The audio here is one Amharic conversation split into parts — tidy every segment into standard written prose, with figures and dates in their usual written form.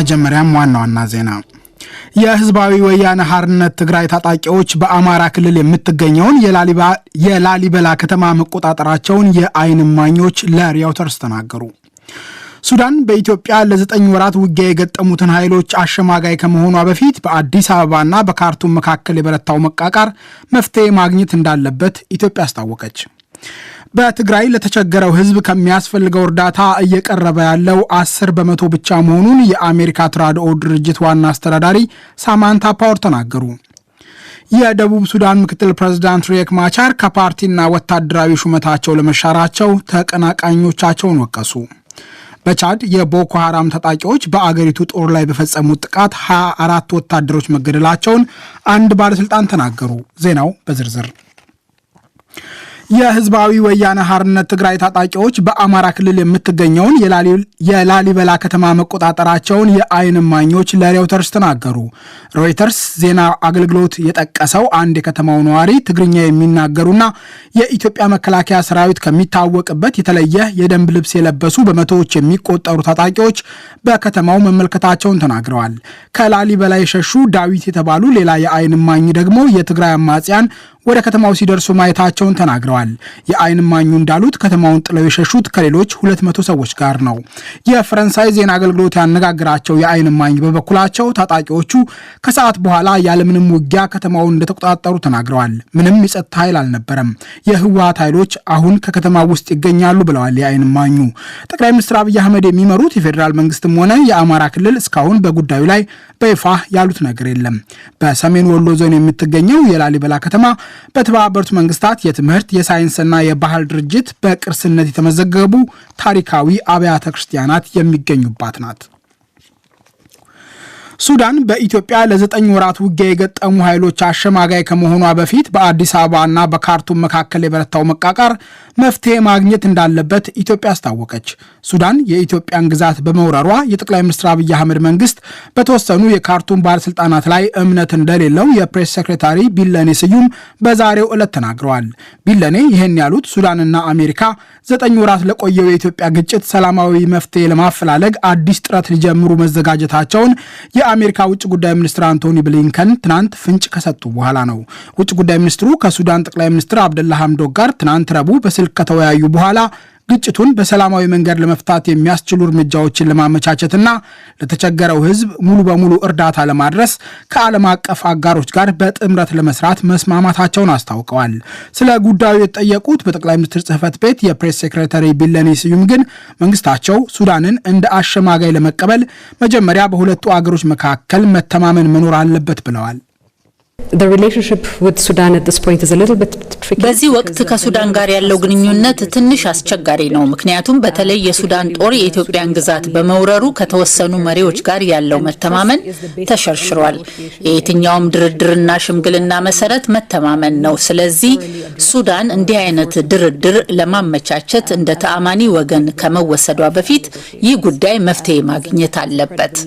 በመጀመሪያም ዋና ዜና የህዝባዊ ወያነ ሓርነት ትግራይ ታጣቂዎች በአማራ ክልል የምትገኘውን የላሊበላ ከተማ መቆጣጠራቸውን የአይን እማኞች ለሪፖርተርስ ተናገሩ። ሱዳን በኢትዮጵያ ለ9 ወራት ውጊያ የገጠሙትን ኃይሎች አሸማጋይ ከመሆኗ በፊት በአዲስ አበባና በካርቱም መካከል የበረታው መቃቃር መፍትሄ ማግኘት እንዳለበት ኢትዮጵያ አስታወቀች። በትግራይ ለተቸገረው ህዝብ ከሚያስፈልገው እርዳታ እየቀረበ ያለው 10% ብቻ መሆኑን የአሜሪካ ተራድኦ ድርጅት ዋና አስተዳዳሪ ሳማንታ ፓወር ተናገሩ። የደቡብ ሱዳን ምክትል ፕሬዝዳንት ሪክ ማቻር ከፓርቲና ወታደራዊ ሹመታቸው ለመሻራቸው ተቀናቃኞቻቸውን ወቀሱ። በቻድ የቦኮ ሐራም ታጣቂዎች በአገሪቱ ጦር ላይ በፈጸሙት ጥቃት 24 ወታደሮች መገደላቸውን አንድ ባለስልጣን ተናገሩ። ዜናው በዝርዝር የህዝባዊ ወያነ ሓርነት ትግራይ ታጣቂዎች በአማራ ክልል የምትገኘውን የላሊበላ ከተማ መቆጣጠራቸውን የአይን እማኞች ለሪፖርተርስ ተናገሩ። ሮይተርስ ዜና አገልግሎት የጠቀሰው አንድ የከተማው ነዋሪ ትግርኛ የሚናገሩና የኢትዮጵያ መከላከያ ሰራዊት ከሚታወቅበት የተለየ የደንብ ልብስ የለበሱ በመቶዎች የሚቆጠሩ ታጣቂዎች በከተማው መመልከታቸውን ተናግረዋል። ከላሊበላ የሸሹ ዳዊት የተባሉ ሌላ የአይን እማኝ ደግሞ የትግራይ አማጽያን ወደ ከተማው ሲደርሱ ማየታቸውን ተናግረዋል። የአይን እማኙ እንዳሉት ከተማውን ጥለው የሸሹት ከሌሎች 200 ሰዎች ጋር ነው። የፈረንሳይ ዜና አገልግሎት ያነጋገራቸው የአይን እማኝ በበኩላቸው ታጣቂዎቹ ከሰዓት በኋላ ያለምንም ውጊያ ከተማውን እንደተቆጣጠሩ ተናግረዋል። ምንም የጸጥታ ኃይል አልነበረም። የህወሓት ኃይሎች አሁን ከከተማው ውስጥ ይገኛሉ ብለዋል የአይን እማኙ። ጠቅላይ ሚኒስትር አብይ አህመድ የሚመሩት የፌዴራል መንግስትም ሆነ የአማራ ክልል እስካሁን በጉዳዩ ላይ በይፋ ያሉት ነገር የለም። በሰሜን ወሎ ዞን የምትገኘው የላሊበላ ከተማ በተባበሩት መንግስታት የትምህርት የሳይንስና የባህል ድርጅት በቅርስነት የተመዘገቡ ታሪካዊ አብያተ ክርስቲያናት የሚገኙባት ናት። ሱዳን በኢትዮጵያ ለ9 ወራት ውጊያ የገጠሙ ኃይሎች አሸማጋይ ከመሆኗ በፊት በአዲስ አበባና በካርቱም መካከል የበረታው መቃቃር መፍትሄ ማግኘት እንዳለበት ኢትዮጵያ አስታወቀች። ሱዳን የኢትዮጵያን ግዛት በመውረሯ የጠቅላይ ሚኒስትር አብይ አህመድ መንግስት በተወሰኑ የካርቱም ባለስልጣናት ላይ እምነት እንደሌለው የፕሬስ ሴክሬታሪ ቢለኔ ስዩም በዛሬው ዕለት ተናግረዋል። ቢለኔ ይህን ያሉት ሱዳንና አሜሪካ 9 ወራት ለቆየው የኢትዮጵያ ግጭት ሰላማዊ መፍትሄ ለማፈላለግ አዲስ ጥረት ሊጀምሩ መዘጋጀታቸውን የአሜሪካ ውጭ ጉዳይ ሚኒስትር አንቶኒ ብሊንከን ትናንት ፍንጭ ከሰጡ በኋላ ነው። ውጭ ጉዳይ ሚኒስትሩ ከሱዳን ጠቅላይ ሚኒስትር አብደላ ሐምዶክ ጋር ትናንት ረቡዕ በስልክ ከተወያዩ በኋላ ግጭቱን በሰላማዊ መንገድ ለመፍታት የሚያስችሉ እርምጃዎችን ለማመቻቸትና ለተቸገረው ህዝብ ሙሉ በሙሉ እርዳታ ለማድረስ ከዓለም አቀፍ አጋሮች ጋር በጥምረት ለመስራት መስማማታቸውን አስታውቀዋል። ስለ ጉዳዩ የተጠየቁት በጠቅላይ ሚኒስትር ጽህፈት ቤት የፕሬስ ሴክሬታሪ ቢለኔ ስዩም ግን መንግስታቸው ሱዳንን እንደ አሸማጋይ ለመቀበል መጀመሪያ በሁለቱ አገሮች መካከል መተማመን መኖር አለበት ብለዋል። በዚህ ወቅት ከሱዳን ጋር ያለው ግንኙነት ትንሽ አስቸጋሪ ነው። ምክንያቱም በተለይ የሱዳን ጦር የኢትዮጵያን ግዛት በመውረሩ ከተወሰኑ መሪዎች ጋር ያለው መተማመን ተሸርሽሯል። የየትኛውም ድርድርና ሽምግልና መሰረት መተማመን ነው። ስለዚህ ሱዳን እንዲህ አይነት ድርድር ለማመቻቸት እንደ ተአማኒ ወገን ከመወሰዷ በፊት ይህ ጉዳይ መፍትሄ ማግኘት አለበት።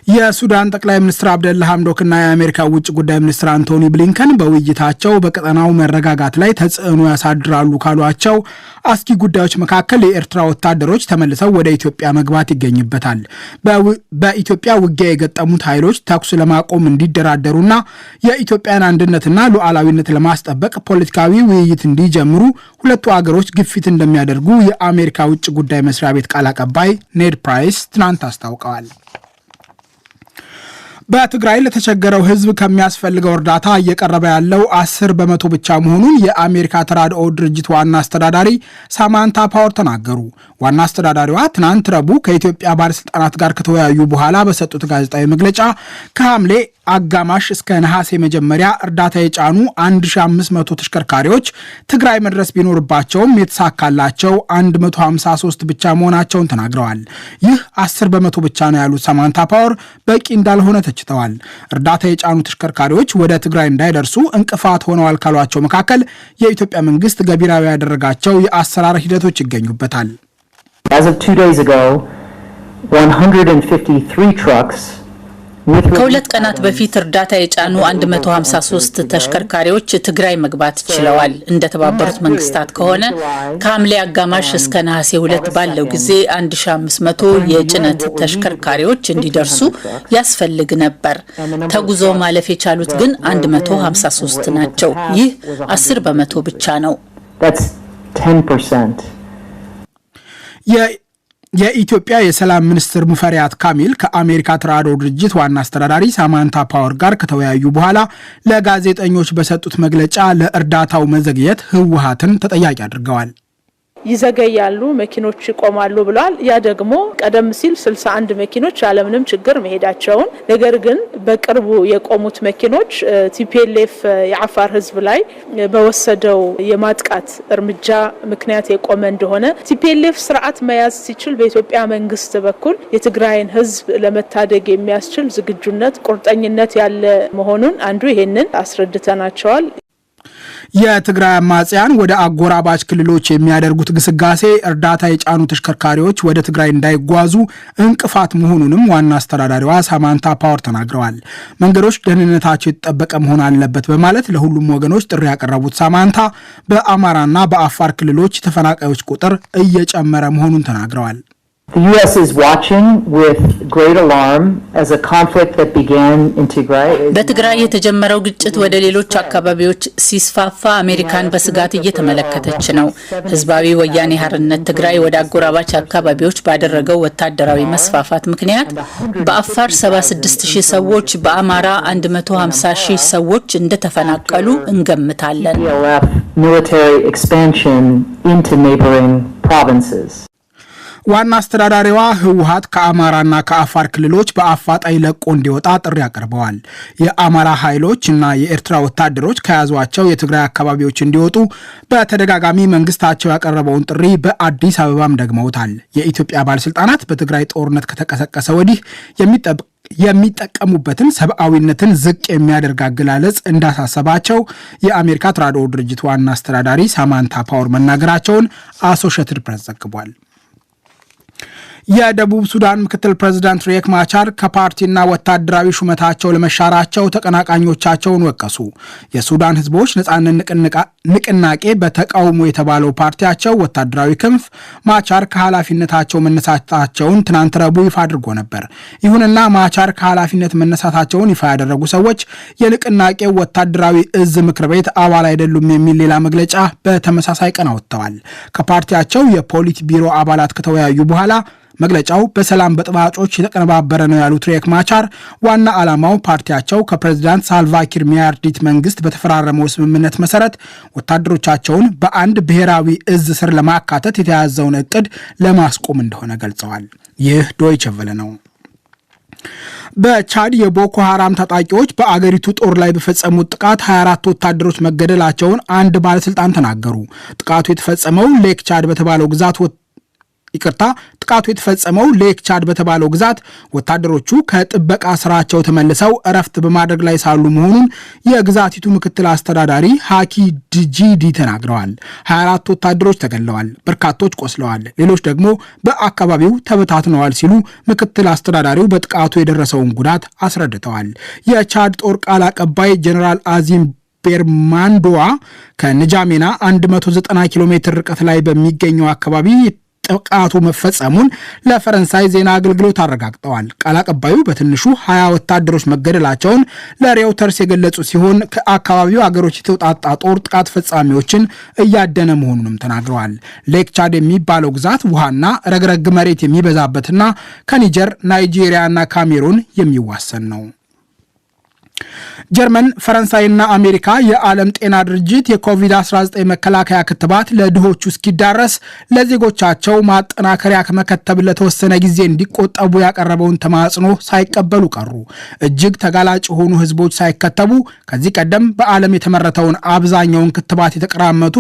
የሱዳን ጠቅላይ ሚኒስትር አብደላ ሐምዶክና የአሜሪካ ውጭ ጉዳይ ሚኒስትር አንቶኒ ብሊንከን በውይይታቸው በቀጠናው መረጋጋት ላይ ተጽዕኖ ያሳድራሉ ካሏቸው አስጊ ጉዳዮች መካከል የኤርትራ ወታደሮች ተመልሰው ወደ ኢትዮጵያ መግባት ይገኝበታል። በኢትዮጵያ ውጊያ የገጠሙት ኃይሎች ተኩስ ለማቆም እንዲደራደሩና የኢትዮጵያን አንድነትና ሉዓላዊነት ለማስጠበቅ ፖለቲካዊ ውይይት እንዲጀምሩ ሁለቱ አገሮች ግፊት እንደሚያደርጉ የአሜሪካ ውጭ ጉዳይ መስሪያ ቤት ቃል አቀባይ ኔድ ፕራይስ ትናንት አስታውቀዋል። በትግራይ ለተቸገረው ህዝብ ከሚያስፈልገው እርዳታ እየቀረበ ያለው 10% ብቻ መሆኑን የአሜሪካ ተራድኦ ድርጅት ዋና አስተዳዳሪ ሳማንታ ፓወር ተናገሩ። ዋና አስተዳዳሪዋ ትናንት ረቡዕ ከኢትዮጵያ ባለስልጣናት ጋር ከተወያዩ በኋላ በሰጡት ጋዜጣዊ መግለጫ ከሐምሌ አጋማሽ እስከ ነሐሴ መጀመሪያ እርዳታ የጫኑ 1500 ተሽከርካሪዎች ትግራይ መድረስ ቢኖርባቸውም የተሳካላቸው 153 ብቻ መሆናቸውን ተናግረዋል። ይህ 10% ብቻ ነው ያሉት ሳማንታ ፓወር በቂ እንዳልሆነ ተችተዋል። እርዳታ የጫኑ ተሽከርካሪዎች ወደ ትግራይ እንዳይደርሱ እንቅፋት ሆነዋል ካሏቸው መካከል የኢትዮጵያ መንግስት ገቢራዊ ያደረጋቸው የአሰራር ሂደቶች ይገኙበታል። As of 2 days ago, 153 trucks ከሁለት ቀናት በፊት እርዳታ የጫኑ 153 ተሽከርካሪዎች ትግራይ መግባት ችለዋል። እንደተባበሩት መንግስታት ከሆነ ከሐምሌ አጋማሽ እስከ ነሐሴ 2 ባለው ጊዜ 1500 የጭነት ተሽከርካሪዎች እንዲደርሱ ያስፈልግ ነበር። ተጉዞ ማለፍ የቻሉት ግን 153 ናቸው። ይህ 10 በመቶ ብቻ ነው። የኢትዮጵያ የሰላም ሚኒስትር ሙፈሪያት ካሚል ከአሜሪካ ተራድኦ ድርጅት ዋና አስተዳዳሪ ሳማንታ ፓወር ጋር ከተወያዩ በኋላ ለጋዜጠኞች በሰጡት መግለጫ ለእርዳታው መዘግየት ህወሓትን ተጠያቂ አድርገዋል። ይዘገያሉ፣ መኪኖች ይቆማሉ ብለዋል። ያ ደግሞ ቀደም ሲል 61 መኪኖች ያለምንም ችግር መሄዳቸውን፣ ነገር ግን በቅርቡ የቆሙት መኪኖች ቲፒኤልኤፍ የአፋር ህዝብ ላይ በወሰደው የማጥቃት እርምጃ ምክንያት የቆመ እንደሆነ ቲፒኤልኤፍ ስርዓት መያዝ ሲችል በኢትዮጵያ መንግስት በኩል የትግራይን ህዝብ ለመታደግ የሚያስችል ዝግጁነት፣ ቁርጠኝነት ያለ መሆኑን አንዱ ይሄንን አስረድተናቸዋል። የትግራይ አማጽያን ወደ አጎራባች ክልሎች የሚያደርጉት ግስጋሴ እርዳታ የጫኑ ተሽከርካሪዎች ወደ ትግራይ እንዳይጓዙ እንቅፋት መሆኑንም ዋና አስተዳዳሪዋ ሳማንታ ፓወር ተናግረዋል። መንገዶች ደህንነታቸው የተጠበቀ መሆን አለበት በማለት ለሁሉም ወገኖች ጥሪ ያቀረቡት ሳማንታ በአማራና በአፋር ክልሎች ተፈናቃዮች ቁጥር እየጨመረ መሆኑን ተናግረዋል። The U.S. is watching with great alarm as a conflict that began in Tigray. በትግራይ የተጀመረው ግጭት ወደ ሌሎች አካባቢዎች ሲስፋፋ አሜሪካን በስጋት እየተመለከተች ነው። ህዝባዊ ወያኔ ሓርነት ትግራይ ወደ አጎራባች አካባቢዎች ባደረገው ወታደራዊ መስፋፋት ምክንያት በአፋር 76000 ሰዎች፣ በአማራ 150000 ሰዎች እንደተፈናቀሉ እንገምታለን። Military expansion into neighboring provinces. ዋና አስተዳዳሪዋ ህወሓት ከአማራና ከአፋር ክልሎች በአፋጣኝ ለቆ እንዲወጣ ጥሪ አቅርበዋል። የአማራ ኃይሎች እና የኤርትራ ወታደሮች ከያዟቸው የትግራይ አካባቢዎች እንዲወጡ በተደጋጋሚ መንግስታቸው ያቀረበውን ጥሪ በአዲስ አበባም ደግመውታል። የኢትዮጵያ ባለስልጣናት በትግራይ ጦርነት ከተቀሰቀሰ ወዲህ የሚጠቀሙበትን ሰብአዊነትን ዝቅ የሚያደርግ አገላለጽ እንዳሳሰባቸው የአሜሪካ ተራድኦ ድርጅት ዋና አስተዳዳሪ ሳማንታ ፓወር መናገራቸውን አሶሺየትድ ፕሬስ ዘግቧል። የደቡብ ሱዳን ምክትል ፕሬዝዳንት ሪክ ማቻር ከፓርቲና ወታደራዊ ሹመታቸው ለመሻራቸው ተቀናቃኞቻቸውን ወቀሱ። የሱዳን ህዝቦች ነጻነት ንቅናቄ በተቃውሞ የተባለው ፓርቲያቸው ወታደራዊ ክንፍ ማቻር ከኃላፊነታቸው መነሳታቸውን ትናንት ረቡዕ ይፋ አድርጎ ነበር። ይሁንና ማቻር ከኃላፊነት መነሳታቸውን ይፋ ያደረጉ ሰዎች የንቅናቄው ወታደራዊ እዝ ምክር ቤት አባል አይደሉም የሚል ሌላ መግለጫ በተመሳሳይ ቀን አወጥተዋል። ከፓርቲያቸው የፖሊት ቢሮ አባላት ከተወያዩ በኋላ መግለጫው በሰላም በጥባጮች የተቀነባበረ ነው ያሉት ሪክ ማቻር ዋና ዓላማው ፓርቲያቸው ከፕሬዝዳንት ሳልቫኪር ሚያርዲት መንግስት በተፈራረመው ስምምነት መሰረት ወታደሮቻቸውን በአንድ ብሔራዊ እዝ ስር ለማካተት የተያዘውን እቅድ ለማስቆም እንደሆነ ገልጸዋል። ይህ ዶይቸ ቬለ ነው። በቻድ የቦኮ ሐራም ታጣቂዎች በአገሪቱ ጦር ላይ በፈጸሙት ጥቃት 24 ወታደሮች መገደላቸውን አንድ ባለስልጣን ተናገሩ። ጥቃቱ የተፈጸመው ሌክ ቻድ በተባለው ግዛት ወታደሮቹ ከጥበቃ ስራቸው ተመልሰው እረፍት በማድረግ ላይ ሳሉ መሆኑን የግዛቲቱ ምክትል አስተዳዳሪ ሃኪ ድጂዲ ተናግረዋል። 24 ወታደሮች ተገድለዋል፣ በርካቶች ቆስለዋል፣ ሌሎች ደግሞ በአካባቢው ተበታትነዋል ሲሉ ምክትል አስተዳዳሪው በጥቃቱ የደረሰውን ጉዳት አስረድተዋል። የቻድ ጦር ቃል አቀባይ ጀነራል አዚም ቤርማንዶዋ ከንጃሜና 190 ኪሎ ሜትር ርቀት ላይ በሚገኘው አካባቢ ጥቃቱ መፈጸሙን ለፈረንሳይ ዜና አገልግሎት አረጋግጠዋል። ቃል አቀባዩ በትንሹ 20 ወታደሮች መገደላቸውን ለሬውተርስ የገለጹ ሲሆን ከአካባቢው አገሮች የተውጣጣ ጦር ጥቃት ፈጻሚዎችን እያደነ መሆኑንም ተናግረዋል። ሌክ ቻድ የሚባለው ግዛት ውሃና ረግረግ መሬት የሚበዛበትና ከኒጀር፣ ናይጄሪያና ካሜሩን የሚዋሰን ነው። ጀርመን፣ ፈረንሳይና አሜሪካ የዓለም ጤና ድርጅት የኮቪድ-19 መከላከያ ክትባት ለድሆቹ እስኪዳረስ ለዜጎቻቸው ማጠናከሪያ ከመከተብ ለተወሰነ ጊዜ እንዲቆጠቡ ያቀረበውን ተማጽኖ ሳይቀበሉ ቀሩ። እጅግ ተጋላጭ የሆኑ ህዝቦች ሳይከተቡ ከዚህ ቀደም በዓለም የተመረተውን አብዛኛውን ክትባት የተቀራመቱ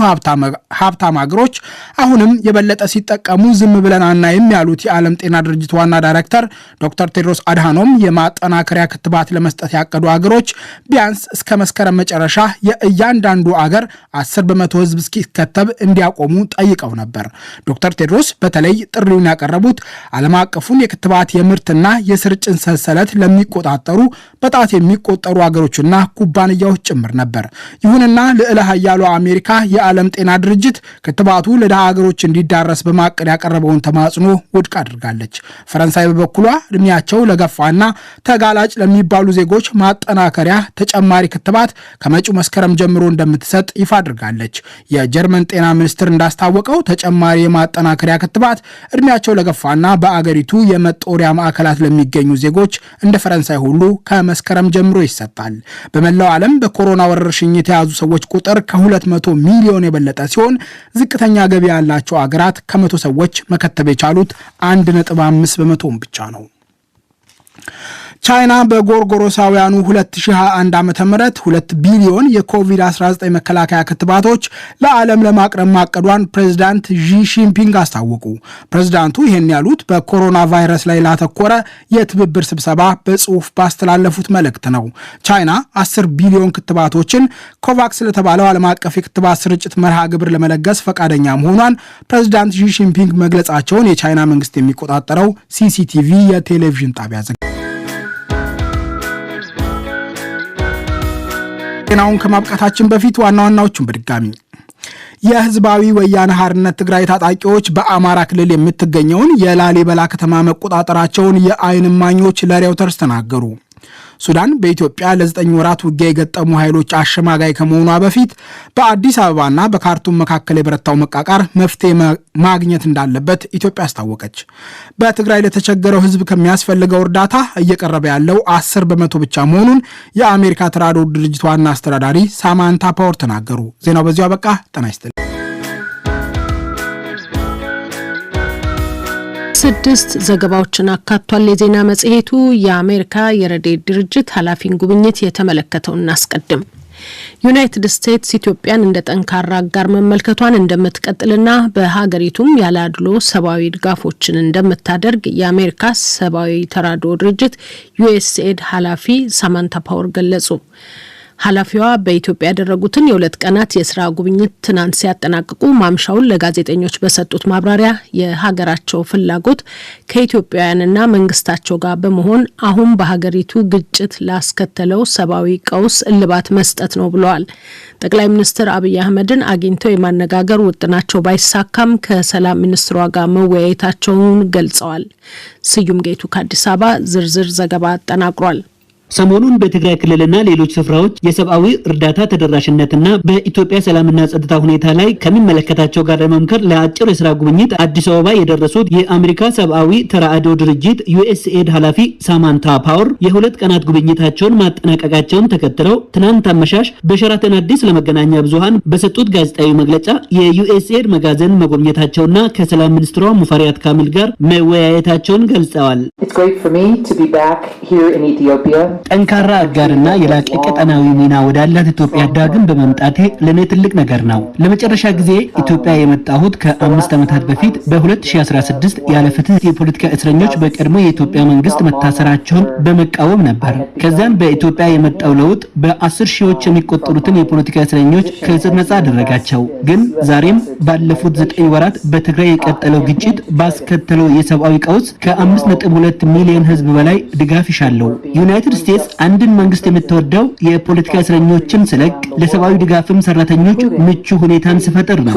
ሀብታም አገሮች አሁንም የበለጠ ሲጠቀሙ ዝም ብለን አናይም ያሉት የዓለም ጤና ድርጅት ዋና ዳይሬክተር ዶክተር ቴድሮስ አድሃኖም የማጠናከሪያ ክትባት ለመስጠት ያቀዱ አገሮች ሀገሮች ቢያንስ እስከ መስከረም መጨረሻ የእያንዳንዱ አገር 10% ህዝብ እስኪከተብ እንዲያቆሙ ጠይቀው ነበር። ዶክተር ቴድሮስ በተለይ ጥሪውን ያቀረቡት ዓለም አቀፉን የክትባት የምርትና የስርጭት ሰንሰለት ለሚቆጣጠሩ በጣት የሚቆጠሩ አገሮችና ኩባንያዎች ጭምር ነበር። ይሁንና ልዕለ ኃያሉ አሜሪካ የዓለም ጤና ድርጅት ክትባቱ ለደሃ ሀገሮች እንዲዳረስ በማቀድ ያቀረበውን ተማጽኖ ውድቅ አድርጋለች። ፈረንሳይ በበኩሏ እድሜያቸው ለገፋና ተጋላጭ ለሚባሉ ዜጎች ማጠናከሪያ ተጨማሪ ክትባት ከመጪው መስከረም ጀምሮ እንደምትሰጥ ይፋ አድርጋለች። የጀርመን ጤና ሚኒስቴር እንዳስታወቀው ተጨማሪ የማጠናከሪያ ክትባት እድሜያቸው ለገፋና በአገሪቱ የመጦሪያ ማዕከላት ለሚገኙ ዜጎች እንደ ፈረንሳይ ሁሉ ከመስከረም ጀምሮ ይሰጣል። በመላው ዓለም በኮሮና ወረርሽኝ የተያዙ ሰዎች ቁጥር ከ200 ሚሊዮን የበለጠ ሲሆን ዝቅተኛ ገቢ ያላቸው አገራት ከ100 ሰዎች መከተብ የቻሉት 1.5% ብቻ ነው። ቻይና በጎርጎሮሳውያኑ 2021 ዓ.ም 2 ቢሊዮን የኮቪድ-19 መከላከያ ክትባቶች ለዓለም ለማቅረብ ማቀዷን ፕሬዝዳንት ዢ ጂንፒንግ አስታወቁ። ፕሬዝዳንቱ ይህን ያሉት በኮሮና ቫይረስ ላይ ላተኮረ የትብብር ስብሰባ በጽሑፍ ባስተላለፉት መልእክት ነው። ቻይና 10 ቢሊዮን ክትባቶችን ኮቫክስ ለተባለው ዓለም አቀፍ የክትባት ስርጭት መርሃ ግብር ለመለገስ ፈቃደኛ መሆኗን ፕሬዝዳንት ዢ ጂንፒንግ መግለጻቸውን የቻይና መንግስት የሚቆጣጠረው ሲሲቲቪ የቴሌቪዥን ጣቢያ ዜናውን ከማብቃታችን በፊት ዋና ዋናዎቹን በድጋሚ የህዝባዊ ወያነ ሓርነት ትግራይ ታጣቂዎች በአማራ ክልል የምትገኘውን የላሊበላ ከተማ መቆጣጠራቸውን የዓይን እማኞች ለሬውተርስ ተናገሩ። ሱዳን በኢትዮጵያ ለ9 ወራት ውጊያ የገጠሙ ኃይሎች አሸማጋይ ከመሆኗ በፊት በአዲስ አበባና በካርቱም መካከል የበረታው መቃቃር መፍትሄ ማግኘት እንዳለበት ኢትዮጵያ አስታወቀች። በትግራይ ለተቸገረው ህዝብ ከሚያስፈልገው እርዳታ እየቀረበ ያለው 10% ብቻ መሆኑን የአሜሪካ ተራድኦ ድርጅት ዋና አስተዳዳሪ ሳማንታ ፓወር ተናገሩ። ዜናው በዚሁ አበቃ። ጤና ይስጥልኝ። 6 ዘገባዎችን አካቷል። የዜና መጽሔቱ የአሜሪካ የረድኤት ድርጅት ኃላፊን ጉብኝት የተመለከተውን እናስቀድም። ዩናይትድ ስቴትስ ኢትዮጵያን እንደ ጠንካራ አጋር መመልከቷን እንደምትቀጥልና በሀገሪቱም ያላድሎ ሰብአዊ ድጋፎችን እንደምታደርግ የአሜሪካ ሰብአዊ ተራድኦ ድርጅት ዩኤስኤድ ኃላፊ ሳማንታ ፓወር ገለጹ። ኃላፊዋ በኢትዮጵያ ያደረጉትን የ2 ቀናት የስራ ጉብኝት ትናንት ሲያጠናቅቁ ማምሻውን ለጋዜጠኞች በሰጡት ማብራሪያ የሀገራቸው ፍላጎት ከኢትዮጵያውያንና መንግስታቸው ጋር በመሆን አሁን በሀገሪቱ ግጭት ላስከተለው ሰብአዊ ቀውስ እልባት መስጠት ነው ብለዋል። ጠቅላይ ሚኒስትር አብይ አህመድን አግኝተው የማነጋገር ውጥናቸው ባይሳካም ከሰላም ሚኒስትሯ ጋር መወያየታቸውን ገልጸዋል። ስዩም ጌቱ ከአዲስ አበባ ዝርዝር ዘገባ አጠናቅሯል። ሰሞኑን በትግራይ ክልልና ሌሎች ስፍራዎች የሰብአዊ እርዳታ ተደራሽነትና በኢትዮጵያ ሰላምና ጸጥታ ሁኔታ ላይ ከሚመለከታቸው ጋር ለመምከር ለአጭር የስራ ጉብኝት አዲስ አበባ የደረሱት የአሜሪካ ሰብአዊ ተራድኦ ድርጅት ዩኤስኤድ ኃላፊ ሳማንታ ፓወር የ2 ቀናት ጉብኝታቸውን ማጠናቀቃቸውን ተከትለው ትናንት አመሻሽ በሸራተን አዲስ ለመገናኛ ብዙሃን በሰጡት ጋዜጣዊ መግለጫ የዩኤስኤድ መጋዘን መጎብኘታቸውና ከሰላም ሚኒስትሯ ሙፈሪያት ካሚል ጋር መወያየታቸውን ገልጸዋል። ጠንካራ አጋርና የላቀ ቀጠናዊ ሚና ወዳላት ኢትዮጵያ ዳግም በመምጣቴ ለኔ ትልቅ ነገር ነው። ለመጨረሻ ጊዜ ኢትዮጵያ የመጣሁት ከ5 ዓመታት በፊት በ2016 ያለ ፍትህ የፖለቲካ እስረኞች በቀድሞ የኢትዮጵያ መንግስት መታሰራቸውን በመቃወም ነበር። ከዛም በኢትዮጵያ የመጣው ለውጥ በ10 ሺዎች የሚቆጠሩትን የፖለቲካ እስረኞች ከእስር ነጻ አደረጋቸው። ግን ዛሬም ባለፉት 9 ወራት በትግራይ የቀጠለው ግጭት ባስከተለው የሰብአዊ ቀውስ ከ5.2 ሚሊዮን ህዝብ በላይ ድጋፍ ይሻለው። ዩናይትድ ስቴትስ አንድን መንግስት የምትወደው የፖለቲካ እስረኞችን ስለቅ ለሰብአዊ ድጋፍም ሰራተኞች ምቹ ሁኔታን ሲፈጥር ነው።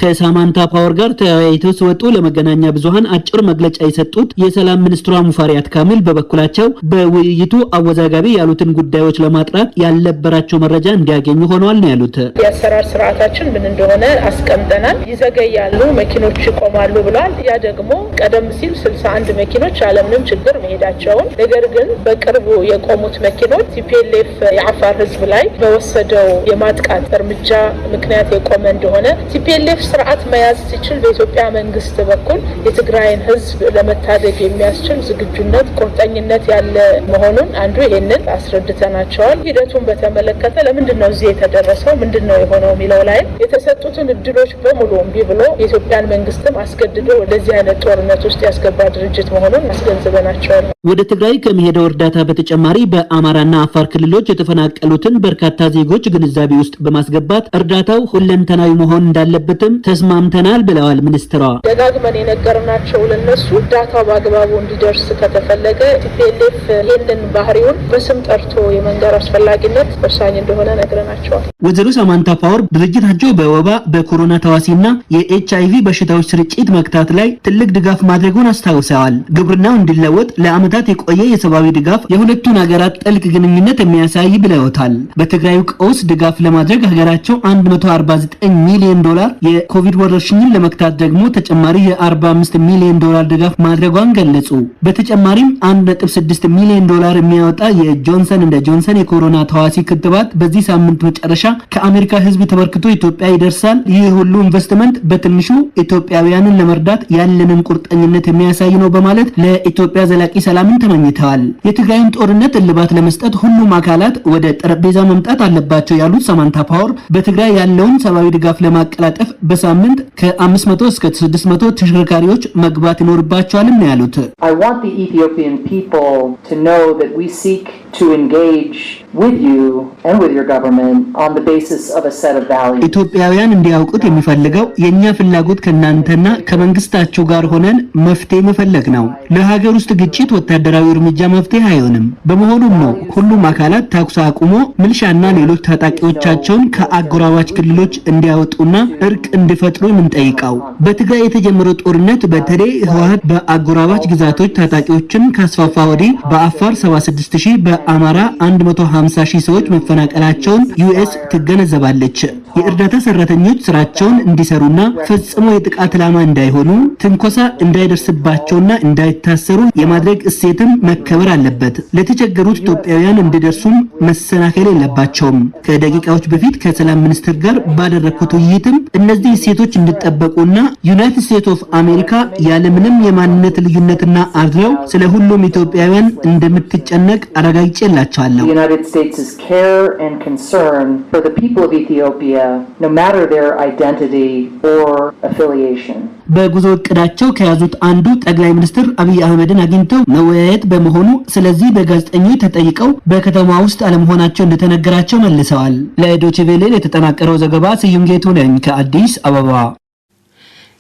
ከሳማንታ ፓወር ጋር ተወያይተው ሲወጡ ለመገናኛ ብዙሃን አጭር መግለጫ የሰጡት የሰላም ሚኒስትሯ ሙፈሪያት ካሚል በበኩላቸው በውይይቱ አወዛጋቢ ያሉትን ጉዳዮች ለማጥራት ያልነበራቸው መረጃ እንዲያገኙ ሆነዋል ነው ያሉት። የአሰራር ስርዓታችን ምን እንደሆነ አስቀምጠናል። ይዘገያሉ፣ መኪኖች ይቆማሉ ብለዋል። ያ ደግሞ ቀደም ሲል 61 መኪኖች ያለምንም ችግር መሄዳቸውን፣ ነገር ግን በቅርቡ የቆሙት መኪኖች ቲፒኤልኤፍ የአፋር ህዝብ ላይ በወሰደው የማጥቃት እርምጃ ምክንያት የቆመ እንደሆነ ቲፒኤልኤፍ ስርዓት መያዝ ሲችል በኢትዮጵያ መንግስት በኩል የትግራይን ህዝብ ለመታደግ የሚያስችል ዝግጁነት፣ ቁርጠኝነት ያለ መሆኑን አንዱ ይሄንን አስረድተናቸዋል። ሂደቱን በተመለከተ ለምንድን ነው እዚህ የተደረሰው ምንድን ነው የሆነው የሚለው ላይ የተሰጡትን እድሎች በሙሉ እምቢ ብሎ የኢትዮጵያን መንግስትም አስገድዶ ወደዚህ አይነት ጦርነት ውስጥ ያስገባ ድርጅት መሆኑን አስገንዝበናቸዋል። ወደ ትግራይ ከሚሄደው እርዳታ በተጨማሪ በአማራና አፋር ክልሎች የተፈናቀሉትን በርካታ ዜጎች ግንዛቤ ውስጥ በማስገባት እርዳታው ሁለንተናዊ መሆን እንዳለበትም ተስማምተናል ብለዋል ሚኒስትሯ። ደጋግመን የነገርናቸው ለነሱ እርዳታ በአግባቡ እንዲደርስ ከተፈለገ ቲፒኤልኤፍ ይህንን ባህሪውን በስም ጠርቶ የመንገር አስፈላጊነት ወሳኝ እንደሆነ ነግረናቸዋል። ወይዘሮ ሳማንታ ፓወር ድርጅታቸው በወባ በኮሮና ተዋሲና የኤችአይቪ በሽታዎች ስርጭት መክታት ላይ ትልቅ ድጋፍ ማድረጉን አስታውሰዋል። ግብርናው እንዲለወጥ ለዓመታት የቆየ የሰብአዊ ድጋፍ የሁለቱን ሀገራት ጥልቅ ግንኙነት የሚያሳይ ብለውታል። በትግራዩ ቀውስ ድጋፍ ለማድረግ ሀገራቸው 149 ሚሊዮን ዶላር፣ የኮቪድ ወረርሽኝን ለመክታት ደግሞ ተጨማሪ የ45 ሚሊዮን ዶላር ድጋፍ ማድረጓን ገለጹ። በተጨማሪም 1.6 ሚሊዮን ዶላር የሚያወጣ የጆንሰን እንደ ጆንሰን የኮሮና ተዋሲ ክትባት በዚህ ሳምንት መጨረሻ ከአሜሪካ ሕዝብ ተበርክቶ ኢትዮጵያ ይደርሳል። ይህ ሁሉ ኢንቨስትመንት በትንሹ ኢትዮጵያውያንን ለመርዳት ያለንን ቁርጠኝነት የሚያሳይ ነው በማለት ለኢትዮጵያ ዘላቂ ሰላምን ተመኝተዋል። የትግራይን ጦርነት እልባት ለመስጠት ሁሉም አካላት ወደ ጠረጴዛ መምጣት አለባቸው ያሉት ሳማንታ ፓወር በትግራይ ያለውን ሰብአዊ ድጋፍ ለማቀላጠፍ በሳምንት ከ500 እስከ 600 ተሽከርካሪዎች መግባት ይኖርባቸዋልም ነው ያሉት። I want the Ethiopian people to know that we seek to engage with you and with your government on the basis of a set of values. ኢትዮጵያውያን እንዲያውቁት የሚፈልገው የኛ ፍላጎት ከናንተና ከመንግስታችሁ ጋር ሆነን መፍትሄ መፈለግ ነው። ለሀገር ውስጥ ግጭት ወታደራዊ እርምጃ መፍትሄ አይሆንም። በመሆኑም ነው ሁሉም አካላት ተኩስ አቁሞ ሚሊሻና ሌሎች ታጣቂዎቻቸውን ከአጎራባች ክልሎች እንዲያወጡና እርቅ እንዲፈጥሩ የምንጠይቀው። በትግራይ የተጀመረው ጦርነት በተለይ ህወሓት በአጎራባች ግዛቶች ታጣቂዎችን ካስፋፋ ወዲህ በአፋር 76000 በአማራ 150000 ሰዎች መፈናቀላቸውን ዩኤስ ትገነዘባለች። የእርዳታ ሰራተኞች ስራቸውን እንዲሰሩና ፈጽሞ የጥቃት ዓላማ እንዳይሆኑ ትንኮሳ እንዳይደርስባቸውና እንዳይታሰሩ የማድረግ እሴትም መከበር አለበት። ለተቸገሩት ኢትዮጵያውያን እንዲደርሱም መሰናከል የለባቸውም። ከደቂቃዎች በፊት ከሰላም ሚኒስትር ጋር ባደረኩት ውይይትም እነዚህ እሴቶች እንዲጠበቁና ዩናይትድ ስቴትስ ኦፍ አሜሪካ ያለምንም የማንነት ልዩነትና አድለው ስለ ሁሉም ኢትዮጵያውያን እንደምትጨነቅ አረጋግጬላቸዋለሁ። United States' care and concern for the people of Ethiopia, no matter their identity or affiliation. በጉዞ እቅዳቸው ከያዙት አንዱ ጠቅላይ ሚኒስትር አብይ አህመድን አግኝተው መወያየት በመሆኑ ስለዚህ በጋዜጠኞች ተጠይቀው በከተማ ውስጥ አለመሆናቸው እንደተነገራቸው መልሰዋል። ለዶይቼ ቬለ የተጠናቀረው ዘገባ ስዩም ጌቱ ነኝ ከአዲስ አበባ።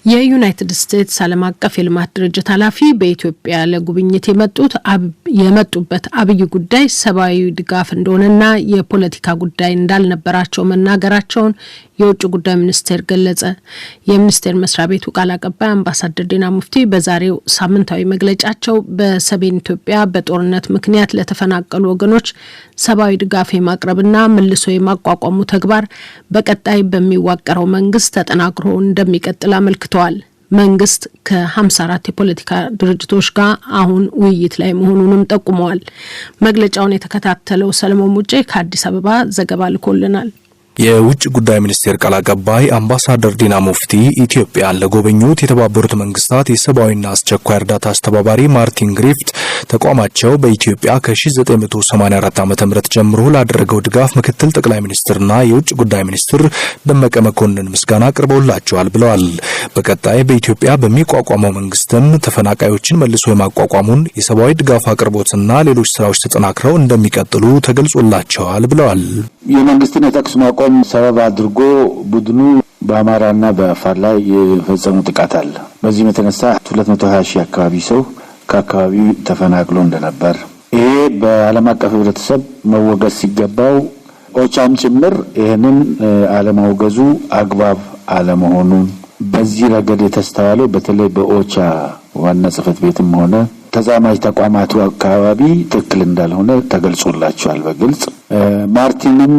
የዩናይትድ ስቴትስ ዓለም አቀፍ የልማት ድርጅት ኃላፊ በኢትዮጵያ ለጉብኝት የመጡበት አብይ ጉዳይ ሰብአዊ ድጋፍ እንደሆነና የፖለቲካ ጉዳይ እንዳልነበራቸው መናገራቸውን የውጭ ጉዳይ ሚኒስቴር ገለጸ። የሚኒስቴር መስሪያ ቤቱ ቃል አቀባይ አምባሳደር ዲና ሙፍቲ በዛሬው ሳምንታዊ መግለጫቸው በሰሜን ኢትዮጵያ በጦርነት ምክንያት ለተፈናቀሉ ወገኖች ሰብአዊ ድጋፍ የማቅረብና መልሶ የማቋቋሙ ተግባር በቀጣይ በሚዋቀረው መንግስት ተጠናክሮ እንደሚቀጥል አመልክተዋል። መንግስት ከ54 የፖለቲካ ድርጅቶች ጋር አሁን ውይይት ላይ መሆኑንም ጠቁመዋል። መግለጫውን የተከታተለው ሰለሞን ሙጬ ከአዲስ አበባ ዘገባ ልኮልናል። የውጭ ጉዳይ ሚኒስቴር ቃል አቀባይ አምባሳደር ዲና ሙፍቲ ኢትዮጵያን ለጎበኙት የተባበሩት መንግስታት የሰብአዊና አስቸኳይ እርዳታ አስተባባሪ ማርቲን ግሪፍት ተቋማቸው በኢትዮጵያ ከ1984 ዓ.ም ጀምሮ ላደረገው ድጋፍ ምክትል ጠቅላይ ሚኒስትርና የውጭ ጉዳይ ሚኒስትር ደመቀ መኮንን ምስጋና አቅርበውላቸዋል ብለዋል። በቀጣይ በኢትዮጵያ በሚቋቋመው መንግስትም ተፈናቃዮችን መልሶ የማቋቋሙን የሰብአዊ ድጋፍ አቅርቦትና ሌሎች ስራዎች ተጠናክረው እንደሚቀጥሉ ተገልጾላቸዋል ብለዋል። የመንግስትን የተኩስ ማቆም ሰበብ አድርጎ ቡድኑ በአማራና በአፋር ላይ የፈጸሙ ጥቃት አለ። በዚህም የተነሳ 220 ሺህ አካባቢ ሰው ከአካባቢው ተፈናቅሎ እንደነበር ይሄ በዓለም አቀፍ ህብረተሰብ መወገዝ ሲገባው ኦቻም ጭምር ይህንን አለማውገዙ አግባብ አለመሆኑን በዚህ ረገድ የተስተዋለው በተለይ በኦቻ ዋና ጽህፈት ቤትም ሆነ ተዛማጅ ተቋማቱ አካባቢ ትክክል እንዳልሆነ ተገልጾላቸዋል በግልጽ። ማርቲንም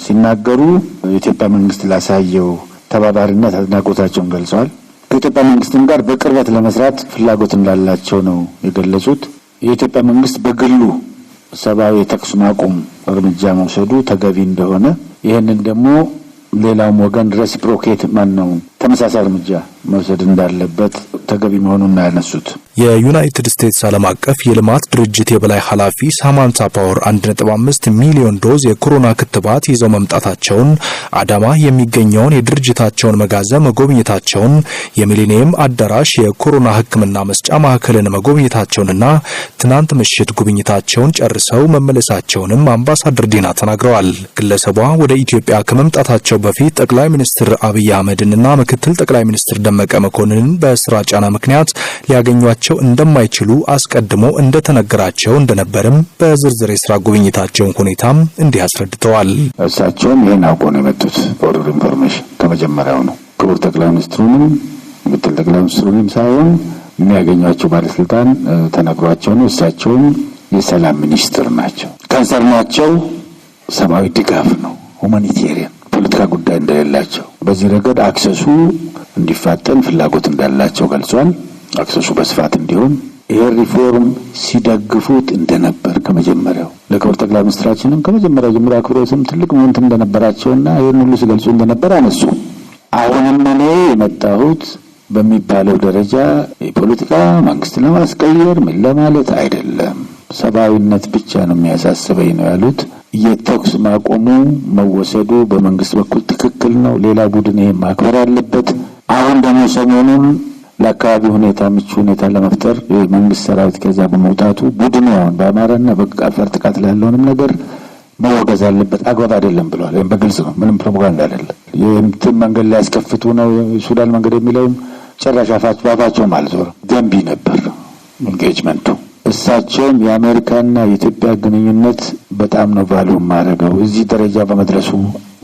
ሲናገሩ የኢትዮጵያ መንግስት ላሳየው ተባባሪነት አድናቆታቸውን ገልጸዋል። ከኢትዮጵያ መንግስትም ጋር በቅርበት ለመስራት ፍላጎት እንዳላቸው ነው የገለጹት። የኢትዮጵያ መንግስት በግሉ ሰብአዊ የተኩስ ማቆም እርምጃ መውሰዱ ተገቢ እንደሆነ ይህንን ደግሞ ሌላውም ወገን ሬሲፕሮኬት ተመሳሳይ እርምጃ መውሰድ እንዳለበት ተገቢ መሆኑን ያነሱት የዩናይትድ ስቴትስ ዓለም አቀፍ የልማት ድርጅት የበላይ ኃላፊ ሳማንታ ፓወር 1.5 ሚሊዮን ዶዝ የኮሮና ክትባት ይዘው መምጣታቸውን፣ አዳማ የሚገኘውን የድርጅታቸውን መጋዘን መጎብኘታቸውን፣ የሚሊኒየም አዳራሽ የኮሮና ሕክምና መስጫ ማዕከልን መጎብኘታቸውንና ትናንት ምሽት ጉብኝታቸውን ጨርሰው መመለሳቸውንም አምባሳደር ዲና ተናግረዋል። ግለሰቧ ወደ ኢትዮጵያ ከመምጣታቸው በፊት ጠቅላይ ሚኒስትር አብይ አህመድንና ምክትል ጠቅላይ ሚኒስትር ደመቀ መኮንንን በስራ ጫና ምክንያት ሊያገኟቸው እንደማይችሉ አስቀድሞ እንደተነገራቸው እንደነበርም በዝርዝር የስራ ጉብኝታቸውን ሁኔታም እንዲህ አስረድተዋል። እሳቸውም ይሄን አውቀው ነው የመጡት። ፎር ኢንፎርሜሽን ከመጀመሪያው ነው። ክቡር ጠቅላይ ሚኒስትሩንም ምክትል ጠቅላይ ሚኒስትሩንም ሳይሆን የሚያገኟቸው ባለስልጣን ተነግሯቸው ነው። እሳቸውም የሰላም ሚኒስትር ናቸው። ካንሰርናቸው ሰብአዊ ድጋፍ ነው፣ ሁማኒቴሪያን ፖለቲካ ጉዳይ እንደሌላቸው፣ በዚህ ረገድ አክሰሱ እንዲፋጠን ፍላጎት እንዳላቸው ገልጿል። አክሰሱ በስፋት እንዲሆን ይሄ ሪፎርም ሲደግፉት እንደነበር ከመጀመሪያው ለክቡር ጠቅላይ ሚኒስትራችንም ከመጀመሪያው ጀምሮ አክብሮትም ትልቅ ሞንት እንደነበራቸውና ይሄን ሁሉ ሲገልጹ እንደነበር አነሱ። አሁንም እኔ የመጣሁት በሚባለው ደረጃ የፖለቲካ መንግስት ለማስቀየር ምን ለማለት አይደለም፣ ሰብአዊነት ብቻ ነው የሚያሳስበኝ ነው ያሉት። የተኩስ ማቆሙ መወሰዱ በመንግስት በኩል ትክክል ነው። ሌላ ቡድን ይሄን ማክበር አለበት። አሁን ደግሞ ሰሞኑን ለአካባቢ ሁኔታ ምቹ ሁኔታ ለመፍጠር የመንግስት ሰራዊት ከዛ በመውጣቱ ቡድኑ አሁን በአማራና በአፋር ጥቃት ላይ ያለውንም ነገር መወገዝ አለበት፣ አግባብ አይደለም ብለዋል። ይህም በግልጽ ነው፣ ምንም ፕሮፓጋንዳ አይደለም። ይህን መንገድ ላይ ያስከፍቱ ነው የሱዳን መንገድ የሚለውም ጭራሽ ባፋቸውም አልዞረም። ገንቢ ነበር ኢንጌጅመንቱ። እሳቸውም የአሜሪካና የኢትዮጵያ ግንኙነት በጣም ነው ቫልዩ ማድረገው እዚህ ደረጃ በመድረሱ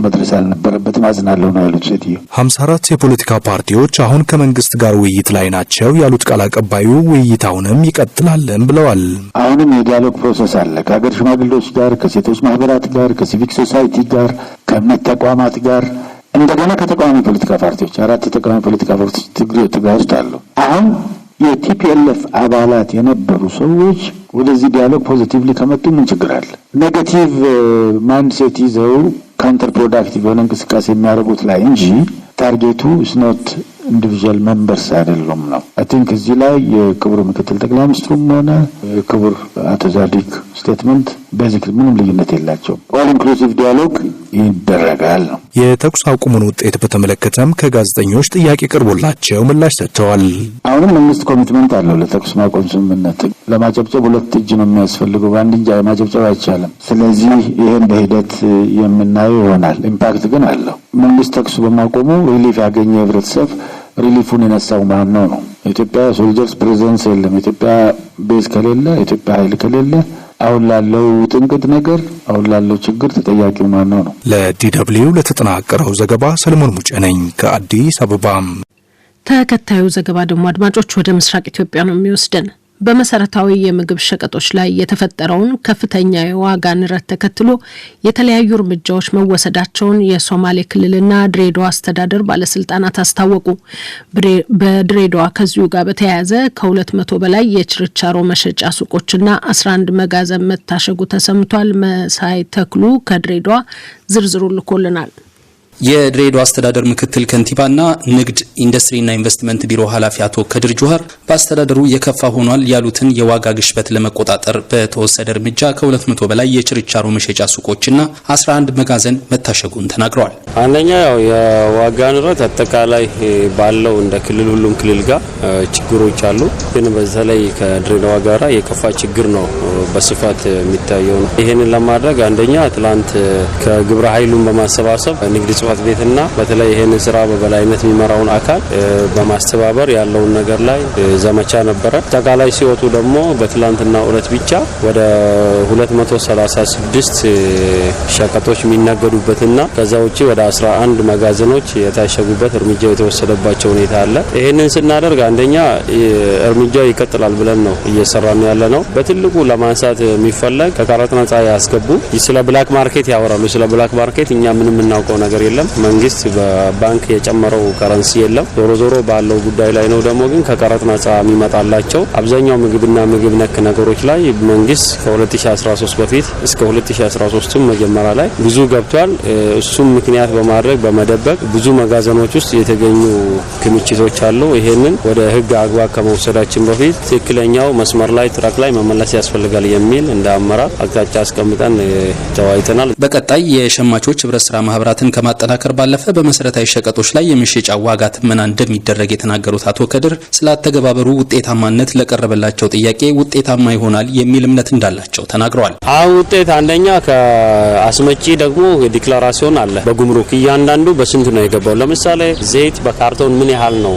መድረስ አልነበረበትም፣ አዝናለሁ ነው ያሉት ሴትዮ። 54 የፖለቲካ ፓርቲዎች አሁን ከመንግስት ጋር ውይይት ላይ ናቸው ያሉት ቃል አቀባዩ ውይይት አሁንም ይቀጥላልን ብለዋል። አሁንም የዲያሎግ ፕሮሰስ አለ ከሀገር ሽማግሌዎች ጋር፣ ከሴቶች ማህበራት ጋር፣ ከሲቪክ ሶሳይቲ ጋር፣ ከእምነት ተቋማት ጋር፣ እንደገና ከተቃዋሚ ፖለቲካ ፓርቲዎች 4 የተቃዋሚ ፖለቲካ ፓርቲዎች ትግራይ ውስጥ አሉ። አሁን የቲፒኤልኤፍ አባላት የነበሩ ሰዎች ወደዚህ ዲያሎግ ፖዚቲቭሊ ከመጡ ምን ችግር አለ? ኔጋቲቭ ማይንድሴት ይዘው ካውንተር ፕሮዳክቲቭ የሆነ እንቅስቃሴ የሚያደርጉት ላይ እንጂ ታርጌቱ ስኖት ኢንዲቪዥዋል ሜምበርስ አይደለም ነው። አይ ቲንክ እዚህ ላይ የክቡር ምክትል ጠቅላይ ሚኒስትሩም ሆነ የክቡር አቶ ዛዲግ ስቴትመንት ቤዚክሊ ምንም ልዩነት የላቸውም። ኦል ኢንክሉሲቭ ዲያሎግ ይደረጋል ነው። የተኩስ አቁሙን ውጤት በተመለከተም ከጋዜጠኞች ጥያቄ ቀርቦላቸው ምላሽ ሰጥተዋል። አሁንም መንግስት ኮሚትመንት አለው ለተኩስ ማቆም ስምምነት። ለማጨብጨብ 2 እጅ ነው የሚያስፈልገው፣ በአንድ እጅ ማጨብጨብ አይቻልም። ስለዚህ ይሄን በሂደት የምናየው ይሆናል። ኢምፓክት ግን አለው። መንግስት ተኩስ በማቆሙ ሪሊፍ ያገኘ ህብረተሰብ ሪሊፉን የነሳው ማን ነው? ኢትዮጵያ ሶልጀርስ ፕሬዘንስ የለም። ኢትዮጵያ ቤዝ ከሌለ፣ ኢትዮጵያ ኃይል ከሌለ አሁን ላለው ጥንቅጥ ነገር አሁን ላለው ችግር ተጠያቂው ማን ነው? ለዲደብልዩ ለተጠናቀረው ዘገባ ሰለሞን ሙጬ ነኝ ከአዲስ አበባ። ተከታዩ ዘገባ ደግሞ አድማጮች ወደ ምስራቅ ኢትዮጵያ ነው የሚወስደን። በመሰረታዊ የምግብ ሸቀጦች ላይ የተፈጠረውን ከፍተኛ የዋጋ ንረት ተከትሎ የተለያዩ እርምጃዎች መወሰዳቸውን የሶማሌ ክልልና ድሬዳዋ አስተዳደር ባለስልጣናት አስታወቁ። በድሬዳዋ ከዚሁ ጋር በተያያዘ ከ200 በላይ የችርቻሮ መሸጫ ሱቆችና 11 መጋዘን መታሸጉ ተሰምቷል። መሳይ ተክሉ ከድሬዳዋ ዝርዝሩ ልኮልናል። የድሬዳዋ አስተዳደር ምክትል ከንቲባና ንግድ ኢንዱስትሪና ኢንቨስትመንት ቢሮ ኃላፊ አቶ ከድር ጁሃር በአስተዳደሩ የከፋ ሆኗል ያሉትን የዋጋ ግሽበት ለመቆጣጠር በተወሰደ እርምጃ ከ200 በላይ የችርቻሮ መሸጫ ሱቆችና 11 መጋዘን መታሸጉን ተናግረዋል። አንደኛ ያው የዋጋ ንረት አጠቃላይ ባለው እንደ ክልል ሁሉም ክልል ጋር ችግሮች አሉ። ግን በተለይ ከድሬዳዋ ጋራ የከፋ ችግር ነው በስፋት የሚታየው ነው። ይሄንን ለማድረግ አንደኛ ትላንት ከግብረ ኃይሉን በማሰባሰብ ንግድ ጽሕፈት ቤትና በተለይ ይሄንን ስራ በበላይነት የሚመራውን አካል በማስተባበር ያለውን ነገር ላይ ዘመቻ ነበረ። አጠቃላይ ሲወጡ ደግሞ በትላንትና ዕለት ብቻ ወደ 236 ሸቀጦች የሚነገዱበትና ከዛ ውጪ ወደ 11 መጋዘኖች የታሸጉበት እርምጃ የተወሰደባቸው ሁኔታ አለ። ይሄንን ስናደርግ አንደኛ እርምጃው ይቀጥላል ብለን ነው እየሰራን ያለ ነው። በትልቁ ለማንሳት የሚፈለግ ከቀረጥ ነጻ ያስገቡ ስለ ብላክ ማርኬት ያወራሉ። ስለ ብላክ ማርኬት እኛ ምንም እናውቀው ነገር የለም። የለም። መንግስት በባንክ የጨመረው ከረንሲ የለም። ዞሮ ዞሮ ባለው ጉዳይ ላይ ነው። ደግሞ ግን ከቀረጥ ነጻ የሚመጣላቸው አብዛኛው ምግብና ምግብ ነክ ነገሮች ላይ መንግስት ከ2013 በፊት እስከ 2013 መጀመሪያ ላይ ብዙ ገብቷል። እሱም ምክንያት በማድረግ በመደበቅ ብዙ መጋዘኖች ውስጥ የተገኙ ክምችቶች አሉ። ይሄንን ወደ ህግ አግባብ ከመውሰዳችን በፊት ትክክለኛው መስመር ላይ ትራክ ላይ መመለስ ያስፈልጋል የሚል እንደ አመራር አቅጣጫ አስቀምጠን ተወያይተናል። በቀጣይ የሸማቾች ህብረት ስራ ማህበራትን ከማጠናከር ባለፈ በመሰረታዊ ሸቀጦች ላይ የመሸጫ ዋጋ ትመና እንደሚደረግ የተናገሩት አቶ ከድር ስለ አተገባበሩ ውጤታማነት ለቀረበላቸው ጥያቄ ውጤታማ ይሆናል የሚል እምነት እንዳላቸው ተናግረዋል። አሁን ውጤት አንደኛ ከአስመጪ ደግሞ ዲክላራሲዮን አለ በጉምሩክ እያንዳንዱ በስንት ነው የገባው። ለምሳሌ ዘይት በካርቶን ምን ያህል ነው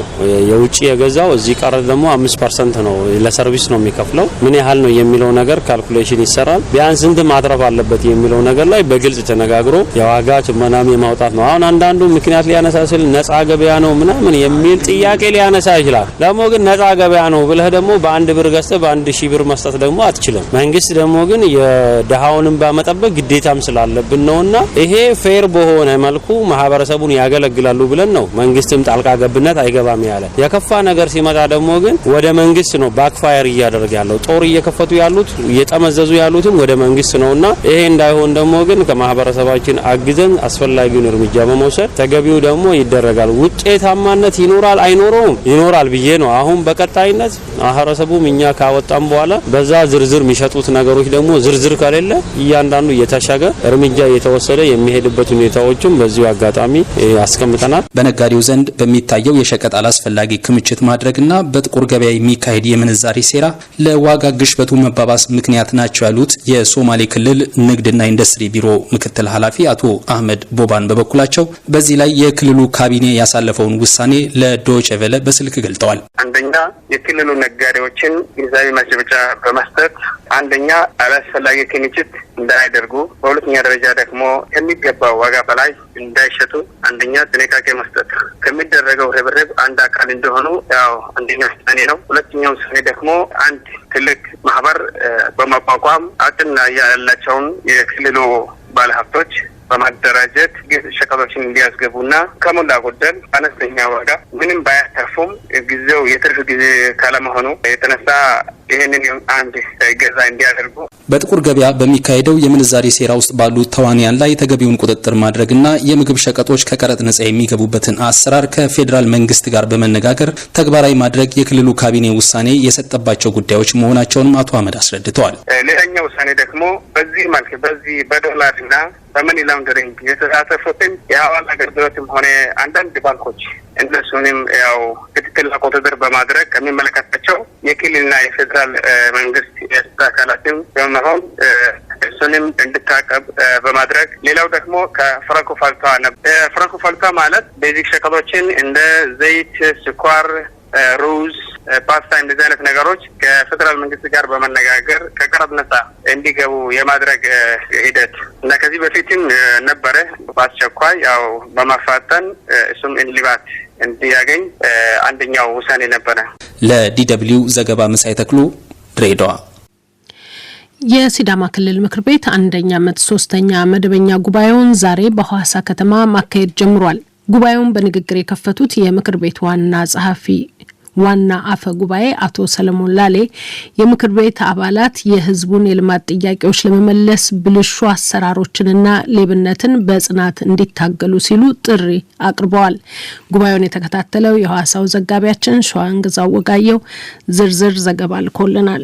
የውጪ የገዛው፣ እዚህ ቀረጥ ደግሞ 5% ነው ለሰርቪስ ነው የሚከፍለው፣ ምን ያህል ነው የሚለው ነገር ካልኩሌሽን ይሰራል። ቢያንስ ስንት ማትረፍ አለበት የሚለው ነገር ላይ በግልጽ ተነጋግሮ የዋጋ ጭመናም የማውጣት ነው። አሁን አንዳንዱ ምክንያት ሊያነሳ ሲል ነፃ ገበያ ነው ምናምን የሚል ጥያቄ ሊያነሳ ይችላል። ደግሞ ግን ነፃ ገበያ ነው ብለህ ደግሞ በአንድ ብር ገዝተህ በ1000 ብር መስጠት ደግሞ አትችልም። መንግስት ደግሞ ግን የደሃውንም በመጠበቅ ግዴታም ስላለብን ነውና ይሄ ፌር በሆነ መልኩ ማህበረሰቡን ያገለግላሉ ብለን ነው መንግስትም ጣልቃ ገብነት አይገባም ያለ። የከፋ ነገር ሲመጣ ደግሞ ግን ወደ መንግስት ነው ባክፋየር እያደረገ ያለው። ጦር እየከፈቱ ያሉት እየጠመዘዙ ያሉትም ወደ መንግስት ነውና ይሄ እንዳይሆን ደግሞ ግን ከማህበረሰባችን አግዘን አስፈላጊውን እርምጃ በመውሰድ ተገቢው ደግሞ ይደረጋል። ውጤታማነት ይኖራል አይኖረውም ይኖራል ብዬ ነው። አሁን በቀጣይነት ማህበረሰቡም እኛ ካወጣም በኋላ በዛ ዝርዝር የሚሸጡት ነገሮች ደግሞ ዝርዝር ከሌለ እያንዳንዱ እየታሸገ እርምጃ እየተወሰደ የሚሄድበት ሁኔታዎችም በዚሁ አጋጣሚ አስቀምጠናል። በነጋዴው ዘንድ በሚታየው የሸቀጥ አላስፈላጊ ክምችት ማድረግና በጥቁር ገበያ የሚካሄድ የምንዛሬ ሴራ ለዋጋ ግሽበቱ መባባስ ምክንያት ናቸው ያሉት የሶማሌ ክልል ንግድና ኢንዱስትሪ ቢሮ ምክትል ኃላፊ አቶ አህመድ ቦባን በበኩላቸው በዚህ ላይ የክልሉ ካቢኔ ያሳለፈውን ውሳኔ ለዶይቼ ቬለ በስልክ ገልጠዋል። አንደኛ የክልሉ ነጋዴዎችን ግንዛቤ ማስጨበጫ በመስጠት አንደኛ አላስፈላጊ ክምችት እንዳያደርጉ፣ በሁለተኛ ደረጃ ደግሞ ከሚገባው ዋጋ በላይ እንዳይሸጡ አንደኛ ጥንቃቄ መስጠት ከሚደረገው ርብርብ አንድ አካል እንደሆኑ ያው አንደኛ ውሳኔ ነው። ሁለተኛው ውሳኔ ደግሞ አንድ ትልቅ ማህበር በማቋቋም አቅም ያላቸውን የክልሉ ባለሀብቶች በማደራጀት ሸቀጦችን እንዲያስገቡና ከሞላ ጎደል አነስተኛ ዋጋ ምንም ባያተርፉም ጊዜው የትርፍ ጊዜ ካለመሆኑ የተነሳ ይህንን አንድ ገዛ እንዲያደርጉ በጥቁር ገበያ በሚካሄደው የምንዛሬ ሴራ ውስጥ ባሉ ተዋንያን ላይ ተገቢውን ቁጥጥር ማድረግና የምግብ ሸቀጦች ከቀረጥ ነጻ የሚገቡበትን አሰራር ከፌዴራል መንግስት ጋር በመነጋገር ተግባራዊ ማድረግ የክልሉ ካቢኔ ውሳኔ የሰጠባቸው ጉዳዮች መሆናቸውንም አቶ አህመድ አስረድተዋል። ሌላኛው ውሳኔ ደግሞ በዚህ መልክ በዚህ በዶላርና በመኒ ላውንደሪንግ የተሳተፉትን የሐዋላ አገልግሎትም ሆነ አንዳንድ ባንኮች እነሱንም ያው ክትትልና ቁጥጥር በማድረግ ከሚመለከታቸው የክልልና የፌዴራል መንግስት የጸጥታ አካላትም በመሆን እሱንም እንድታቀብ በማድረግ ሌላው ደግሞ ከፍራንኮ ፋሉታ ፍራንኮ ፋሉታ ማለት ቤዚክ ሸቀጦችን እንደ ዘይት፣ ስኳር፣ ሩዝ፣ ፓስታ እንደዚህ አይነት ነገሮች ከፌዴራል መንግስት ጋር በመነጋገር ከቀረጥ ነጻ እንዲገቡ የማድረግ ሂደት እና ከዚህ በፊትም ነበረ በአስቸኳይ ያው በማፋጠን እሱም እልባት እንዲያገኝ አንደኛው ውሳኔ ነበረ። ለዲደብሊው ዘገባ መሳይ ተክሉ ድሬዳዋ። የሲዳማ ክልል ምክር ቤት አንደኛ ዓመት 3ኛ መደበኛ ጉባኤውን ዛሬ በሐዋሳ ከተማ ማካሄድ ጀምሯል። ጉባኤውን በንግግር የከፈቱት የምክር ቤት ዋና አፈ ጉባኤ አቶ ሰለሞን ላሌ የምክር ቤት አባላት የህዝቡን የልማት ጥያቄዎች ለመመለስ ብልሹ አሰራሮችንና ሌብነትን በጽናት እንዲታገሉ ሲሉ ጥሪ አቅርበዋል። ጉባኤውን የተከታተለው የሐዋሳው ዘጋቢያችን ሸዋንግዛው ወጋየው ዝርዝር ዘገባ ልኮልናል።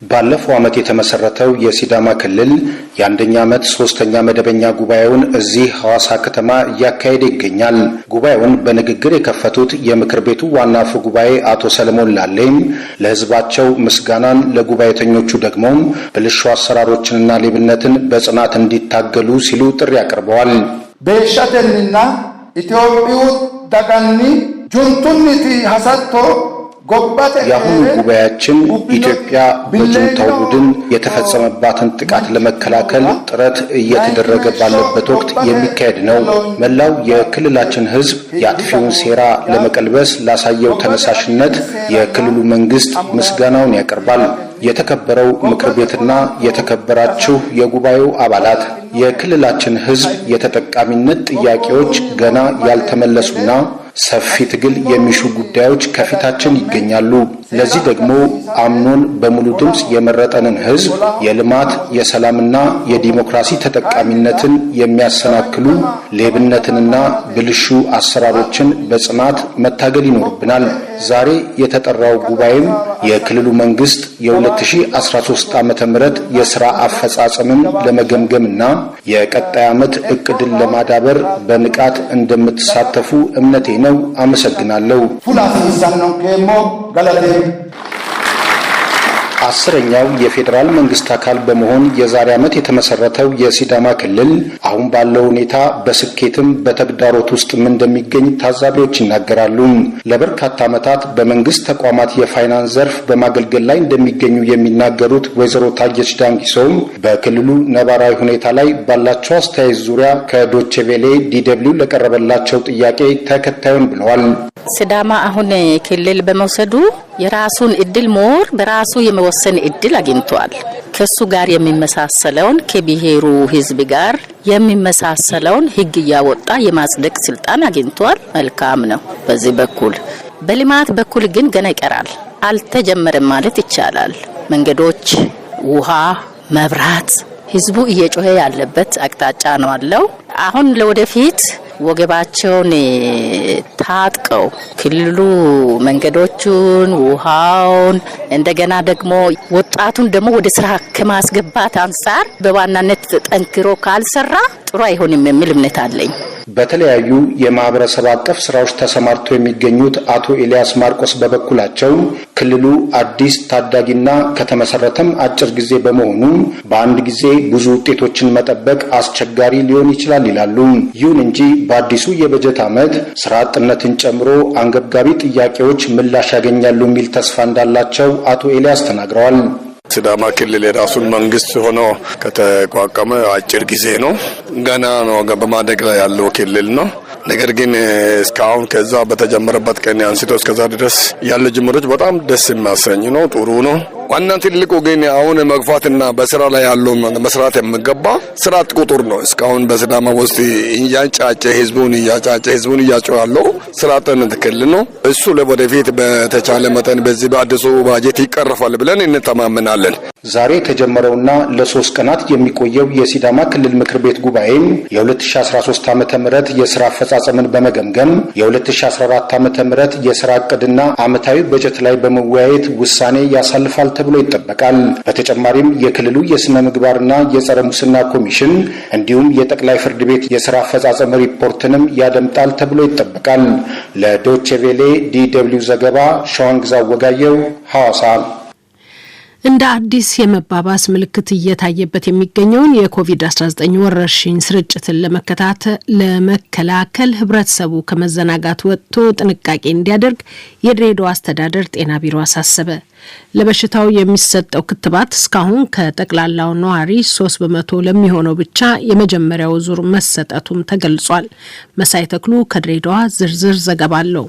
ባለፈው ዓመት የተመሰረተው የሲዳማ ክልል የአንደኛ ዓመት 3ኛ መደበኛ ጉባኤውን እዚህ ሐዋሳ ከተማ እያካሄደ ይገኛል። ጉባኤውን በንግግር የከፈቱት የምክር ቤቱ ዋና አፈ ጉባኤ አቶ ሰለሞን ላሌም ለህዝባቸው ምስጋናን፣ ለጉባኤተኞቹ ደግሞ ብልሹ አሰራሮችንና ሌብነትን በጽናት እንዲታገሉ ሲሉ ጥሪ አቅርበዋል። በሻተንና ኢትዮጵያ ዳጋኒ ጁንቱንቲ ሐሳቶ የአሁኑ ጉባኤያችን ኢትዮጵያ በጁንታው ቡድን የተፈጸመባትን ጥቃት ለመከላከል ጥረት እየተደረገ ባለበት ወቅት የሚካሄድ ነው። መላው የክልላችን ህዝብ የአጥፊውን ሴራ ለመቀልበስ ላሳየው ተነሳሽነት የክልሉ መንግስት ምስጋናውን ያቀርባል። የተከበረው ምክር ቤትና የተከበራችሁ የጉባኤው አባላት፣ የክልላችን ሕዝብ የተጠቃሚነት ጥያቄዎች ገና ያልተመለሱና ሰፊ ትግል የሚሹ ጉዳዮች ከፊታችን ይገኛሉ። ለዚህ ደግሞ አምኖን በሙሉ ድምፅ የመረጠንን ሕዝብ የልማት የሰላምና የዲሞክራሲ ተጠቃሚነትን የሚያሰናክሉ ሌብነትንና ብልሹ አሰራሮችን በጽናት መታገል ይኖርብናል። ዛሬ የተጠራው ጉባኤም የክልሉ መንግስት የ2013 ዓ.ም የሥራ አፈጻጸምን ለመገምገምና የቀጣይ ዓመት እቅድን ለማዳበር በንቃት እንደምትሳተፉ እምነቴ ነው። አመሰግናለሁ። አስረኛው የፌዴራል መንግስት አካል በመሆን የዛሬ ዓመት የተመሰረተው የሲዳማ ክልል አሁን ባለው ሁኔታ በስኬትም በተግዳሮት ውስጥም እንደሚገኝ ታዛቢዎች ይናገራሉ። ለበርካታ ዓመታት በመንግስት ተቋማት የፋይናንስ ዘርፍ በማገልገል ላይ እንደሚገኙ የሚናገሩት ወይዘሮ ታየች ዳንጊሶም በክልሉ ነባራዊ ሁኔታ ላይ ባላቸው አስተያየት ዙሪያ ከዶቼ ቬሌ ዲደብሊው ለቀረበላቸው ጥያቄ ተከታዩን ብለዋል። ሲዳማ አሁን ክልል በመውሰዱ የራሱን እድል ሞር በራሱ የመወሰን እድል አግኝቷል። ከሱ ጋር የሚመሳሰለውን ከብሔሩ ህዝብ ጋር የሚመሳሰለውን ህግ እያወጣ የማጽደቅ ስልጣን አግኝቷል። መልካም ነው። በዚህ በኩል በልማት በኩል ግን ገና ይቀራል። አልተጀመረም ማለት ይቻላል። መንገዶች፣ ውሃ፣ መብራት ህዝቡ እየጮኸ ያለበት አቅጣጫ ነው አለው። አሁን ለወደፊት ወገባቸውን ታጥቀው ክልሉ መንገዶቹን፣ ውሃውን እንደገና ደግሞ ወጣቱን ደግሞ ወደ ስራ ከማስገባት አንጻር በዋናነት ጠንክሮ ካልሰራ ጥሩ አይሆንም የሚል እምነት አለኝ። በተለያዩ የማህበረሰብ አቀፍ ስራዎች ተሰማርተው የሚገኙት አቶ ኤልያስ ማርቆስ በበኩላቸው ክልሉ አዲስ ታዳጊና ከተመሰረተም አጭር ጊዜ በመሆኑ በአንድ ጊዜ ብዙ ውጤቶችን መጠበቅ አስቸጋሪ ሊሆን ይችላል ይላሉ። ይሁን እንጂ በአዲሱ የበጀት ዓመት ስራ አጥነትን ጨምሮ አንገብጋቢ ጥያቄዎች ምላሽ ያገኛሉ የሚል ተስፋ እንዳላቸው አቶ ኤልያስ ተናግረዋል። ሲዳማ ክልል የራሱን መንግስት ሆኖ ከተቋቋመ አጭር ጊዜ ነው። ገና ነው በማደግ ላይ ያለው ክልል ነው። ነገር ግን እስካሁን ከዛ በተጀመረበት ቀን አንስቶ እስከዛ ድረስ ያለ ጅምሮች በጣም ደስ የሚያሰኝ ነው። ጥሩ ነው። ዋና ትልቁ ግን አሁን መግፋትና በስራ ላይ ያለው መስራት የሚገባ ስራ ቁጥር ነው። እስካሁን በሲዳማ ውስጥ እያጫጨ ህዝቡን እያጨ ያለው ስራ አጥነት ክልል ነው። እሱ ለወደፊት በተቻለ መጠን በዚህ በአዲሱ ባጀት ይቀርፋል ብለን እንተማመናለን። ዛሬ የተጀመረውና ለ3 ቀናት የሚቆየው የሲዳማ ክልል ምክር ቤት ጉባኤም የ2013 ዓ.ም የስራ አፈጻጸምን በመገምገም የ2014 ዓ.ም የስራ ዕቅድና ዓመታዊ በጀት ላይ በመወያየት ውሳኔ ያሳልፋል ተብሎ ይጠበቃል። በተጨማሪም የክልሉ የስነ ምግባርና የጸረ ሙስና ኮሚሽን እንዲሁም የጠቅላይ ፍርድ ቤት የስራ አፈጻጸም ሪፖርትንም ያደምጣል ተብሎ ይጠበቃል። ለዶቼ ቬሌ ዲደብሊው ዘገባ ሸዋንግዛው ወጋየው ሐዋሳ። እንደ አዲስ የመባባስ ምልክት እየታየበት የሚገኘውን የኮቪድ-19 ወረርሽኝ ስርጭትን ለመከላከል ህብረተሰቡ ከመዘናጋት ወጥቶ ጥንቃቄ እንዲያደርግ የድሬዳዋ አስተዳደር ጤና ቢሮ አሳሰበ። ለበሽታው የሚሰጠው ክትባት እስካሁን ከጠቅላላው ነዋሪ 3% ለሚሆነው ብቻ የመጀመሪያው ዙር መሰጠቱም ተገልጿል። መሳይ ተክሉ ከድሬዳዋ ዝርዝር ዘገባ አለው።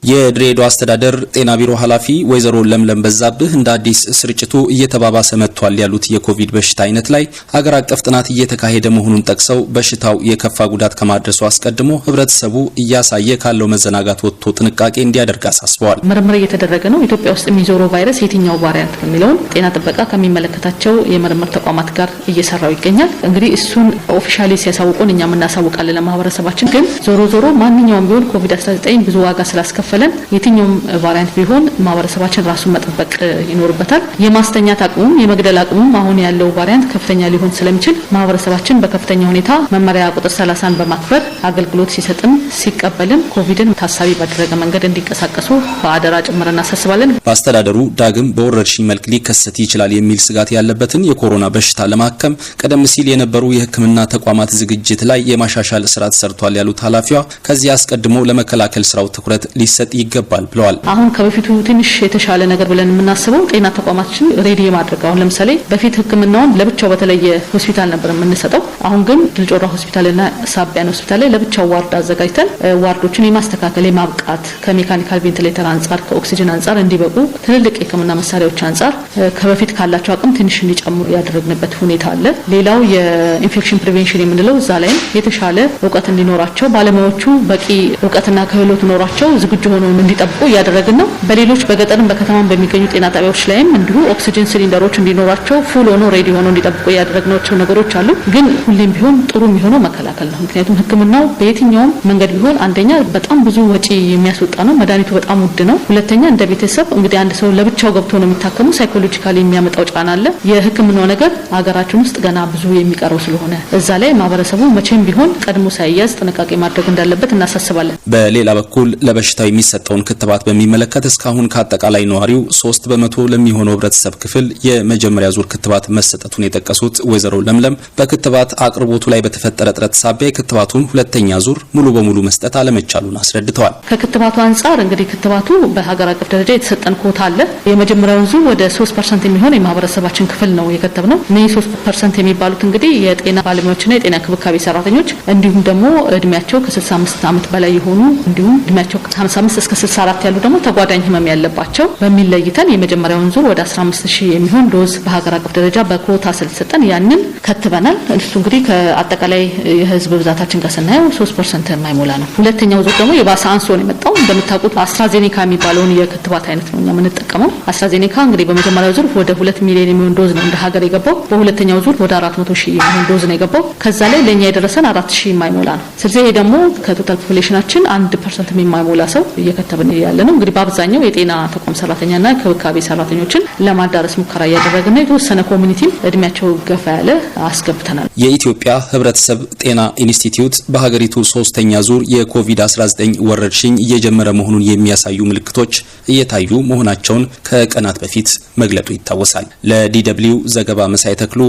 የድሬዳዋ አስተዳደር ጤና ቢሮ ኃላፊ ወይዘሮ ለምለም በዛብህ እንደ አዲስ ስርጭቱ እየተባባሰ መጥቷል ያሉት የኮቪድ በሽታ አይነት ላይ ሀገር አቀፍ ጥናት እየተካሄደ መሆኑን ጠቅሰው በሽታው የከፋ ጉዳት ከማድረሱ አስቀድሞ ህብረተሰቡ እያሳየ ካለው መዘናጋት ወጥቶ ጥንቃቄ እንዲያደርግ አሳስበዋል። ምርምር እየተደረገ ነው። ኢትዮጵያ ውስጥ የሚዞረው ቫይረስ የትኛው ቫሪያንት የሚለውን ጤና ጥበቃ ከሚመለከታቸው የምርምር ተቋማት ጋር እየሰራው ይገኛል። እንግዲህ እሱን ኦፊሻሊ ሲያሳውቁን እኛም እናሳውቃለን ለማህበረሰባችን። ግን ዞሮ ማንኛውም ቢሆን ኮቪድ-19 ብዙ ዋጋ ስላስከፈለን የትኛውም ቫሪያንት ቢሆን ማህበረሰባችን ራሱን መጠበቅ ይኖርበታል። የማስተኛት አቅሙም የመግደል አቅሙም አሁን ያለው ቫሪያንት ከፍተኛ ሊሆን ስለሚችል ማህበረሰባችን በከፍተኛ ሁኔታ መመሪያ ቁጥር 30ን በማክበር አገልግሎት ሲሰጥም ሲቀበልም ኮቪድን ታሳቢ ባደረገ መንገድ እንዲንቀሳቀሱ በአደራ ጭምር እናሳስባለን። በአስተዳደሩ ዳግም በወረርሽኝ መልክ ሊከሰት ይችላል የሚል ስጋት ያለበትን የኮሮና በሽታ ለማከም ቀደም ሲል የነበሩ የሕክምና ተቋማት ዝግጅት ላይ የማሻሻል ስራ ተሰርቷል ያሉት ኃላፊዋ ከዚህ አስቀድሞ ለመከላከል ስራው ትኩረት ሊሰጥ ይገባል ብለዋል። አሁን ከበፊቱ ትንሽ የተሻለ ነገር ብለን የምናስበው ጤና ተቋማችን ሬዲ የማድረግ አሁን ለምሳሌ በፊት ሕክምናውን ለብቻው በተለየ ሆስፒታል ነበር የምንሰጠው። አሁን ግን ድልጮራ ሆስፒታልና ሳቢያን ሆስፒታል ላይ ለብቻው ዋርድ አዘጋጅተን ዋርዶችን የማስተካከል የማብቃት ከሜካኒካል ቬንቲሌተር አንጻር ከኦክሲጅን አንጻር እንዲበቁ ትልልቅ የሕክምና መሳሪያዎች አንጻር ከበፊት ካላቸው አቅም ትንሽ እንዲጨምሩ ያደረግንበት ሁኔታ አለ። ሌላው የኢንፌክሽን ፕሪቬንሽን የምንለው እዛ ላይ የተሻለ እውቀት እንዲኖራቸው ባለሙያዎቹ በቂ እውቀትና ክህሎት ኖራቸው ዝግጁ ሆነው እንዲጠብቁ እያደረግን ነው። በሌሎች በገጠርም በከተማም በሚገኙ ጤና ጣቢያዎች ላይም እንዲሁ ኦክሲጅን ሲሊንደሮች እንዲኖራቸው ፉል ሆኖ ሬዲ ሆነው እንዲጠብቁ ያደረግናቸው ነገሮች አሉ። ግን ሁሌም ቢሆን ጥሩ የሚሆነው መከላከል ነው። ምክንያቱም ሕክምናው በየትኛውም መንገድ ቢሆን አንደኛ በጣም ብዙ ወጪ የሚያስወጣ ነው። መድኃኒቱ በጣም ውድ ነው። ሁለተኛ እንደ ቤተሰብ እንግዲህ አንድ ሰው ለብቻው ገብቶ ነው የሚታከሙ ሳይኮሎጂካሊ የሚያመጣው ጫና አለ። የሕክምናው ነገር ሀገራችን ውስጥ ገና ብዙ የሚቀረው ስለሆነ እዛ ላይ ማህበረሰቡ መቼም ቢሆን ቀድሞ ሳይያዝ ጥንቃቄ ማድረግ እንዳለበት እናሳስባለን። በሌላ በኩል ለበሽታው የሚሰጠውን ክትባት በሚመለከት እስካሁን ከአጠቃላይ ነዋሪው 3% ለሚሆነው ህብረተሰብ ክፍል የመጀመሪያ ዙር ክትባት መሰጠቱን የጠቀሱት ወይዘሮ ለምለም በክትባት አቅርቦቱ ላይ በተፈጠረ ጥረት ሳቢያ የክትባቱን ሁለተኛ ዙር ሙሉ በሙሉ መስጠት አለመቻሉን አስረድተዋል። ከክትባቱ አንጻር እንግዲህ ክትባቱ በሀገር አቀፍ ደረጃ የተሰጠን ኮታ አለ። የመጀመሪያውን ዙር ወደ 3% የሚሆን የማህበረሰባችን ክፍል ነው የከተብነው። እነዚህ 3% የሚባሉት እንግዲህ የጤና ባለሙያዎችና የጤና ክብካቤ ሰራተኞች እንዲሁም ደግሞ እድሜያቸው ከ65 ዓመት በላይ የሆኑ እንዲሁም እድሜያቸው ከ55 እስከ 64 ያሉ ደግሞ ተጓዳኝ ህመም ያለባቸው በሚል ለይተን የመጀመሪያውን ዙር ወደ 15000 የሚሆን ዶዝ በሀገር አቀፍ ደረጃ በኮታ ስለተሰጠን ያንን ከትበናል። እሱ እንግዲህ ከአጠቃላይ የህዝብ ብዛታችን ጋር ስናየው 3% የማይሞላ ነው። ሁለተኛው ዙር ደግሞ የባሰ አንሶ ነው የመጣው። እንደምታውቁት አስትራዜኔካ የሚባለውን የክትባት አይነት ነው እኛ የምንጠቀመው። አስትራዜኔካ እንግዲህ በመጀመሪያው ዙር ወደ 2 ሚሊዮን የሚሆን ዶዝ ነው እንደ ሀገር የገባው። በሁለተኛው ዙር ወደ 400,000 የሚሆን ዶዝ ነው የገባው። ከዛ ላይ ለኛ የደረሰን 4000 የማይሞላ ነው። ስለዚህ ይሄ ደግሞ ከቶታል ፖፑሌሽናችን 1% የማይሞላ ሰው እየከተብን ያለ ነው። እንግዲህ በአብዛኛው የጤና ተቋም ሰራተኛና ክብካቤ ሰራተኞችን ለማዳረስ ሙከራ እያደረግን ነው። የተወሰነ ኮሚኒቲም እድሜያቸው ገፋ ያለ አስገብተናል። የኢትዮጵያ ሕብረተሰብ ጤና ኢንስቲትዩት በሀገሪቱ 3ኛ ዙር የኮቪድ-19 ወረርሽኝ እየጀመረ መሆኑን የሚያሳዩ ምልክቶች እየታዩ መሆናቸውን ከቀናት በፊት መግለጡ ይታወሳል። ለዲደብሊው ዘገባ መሳይ ተክሉ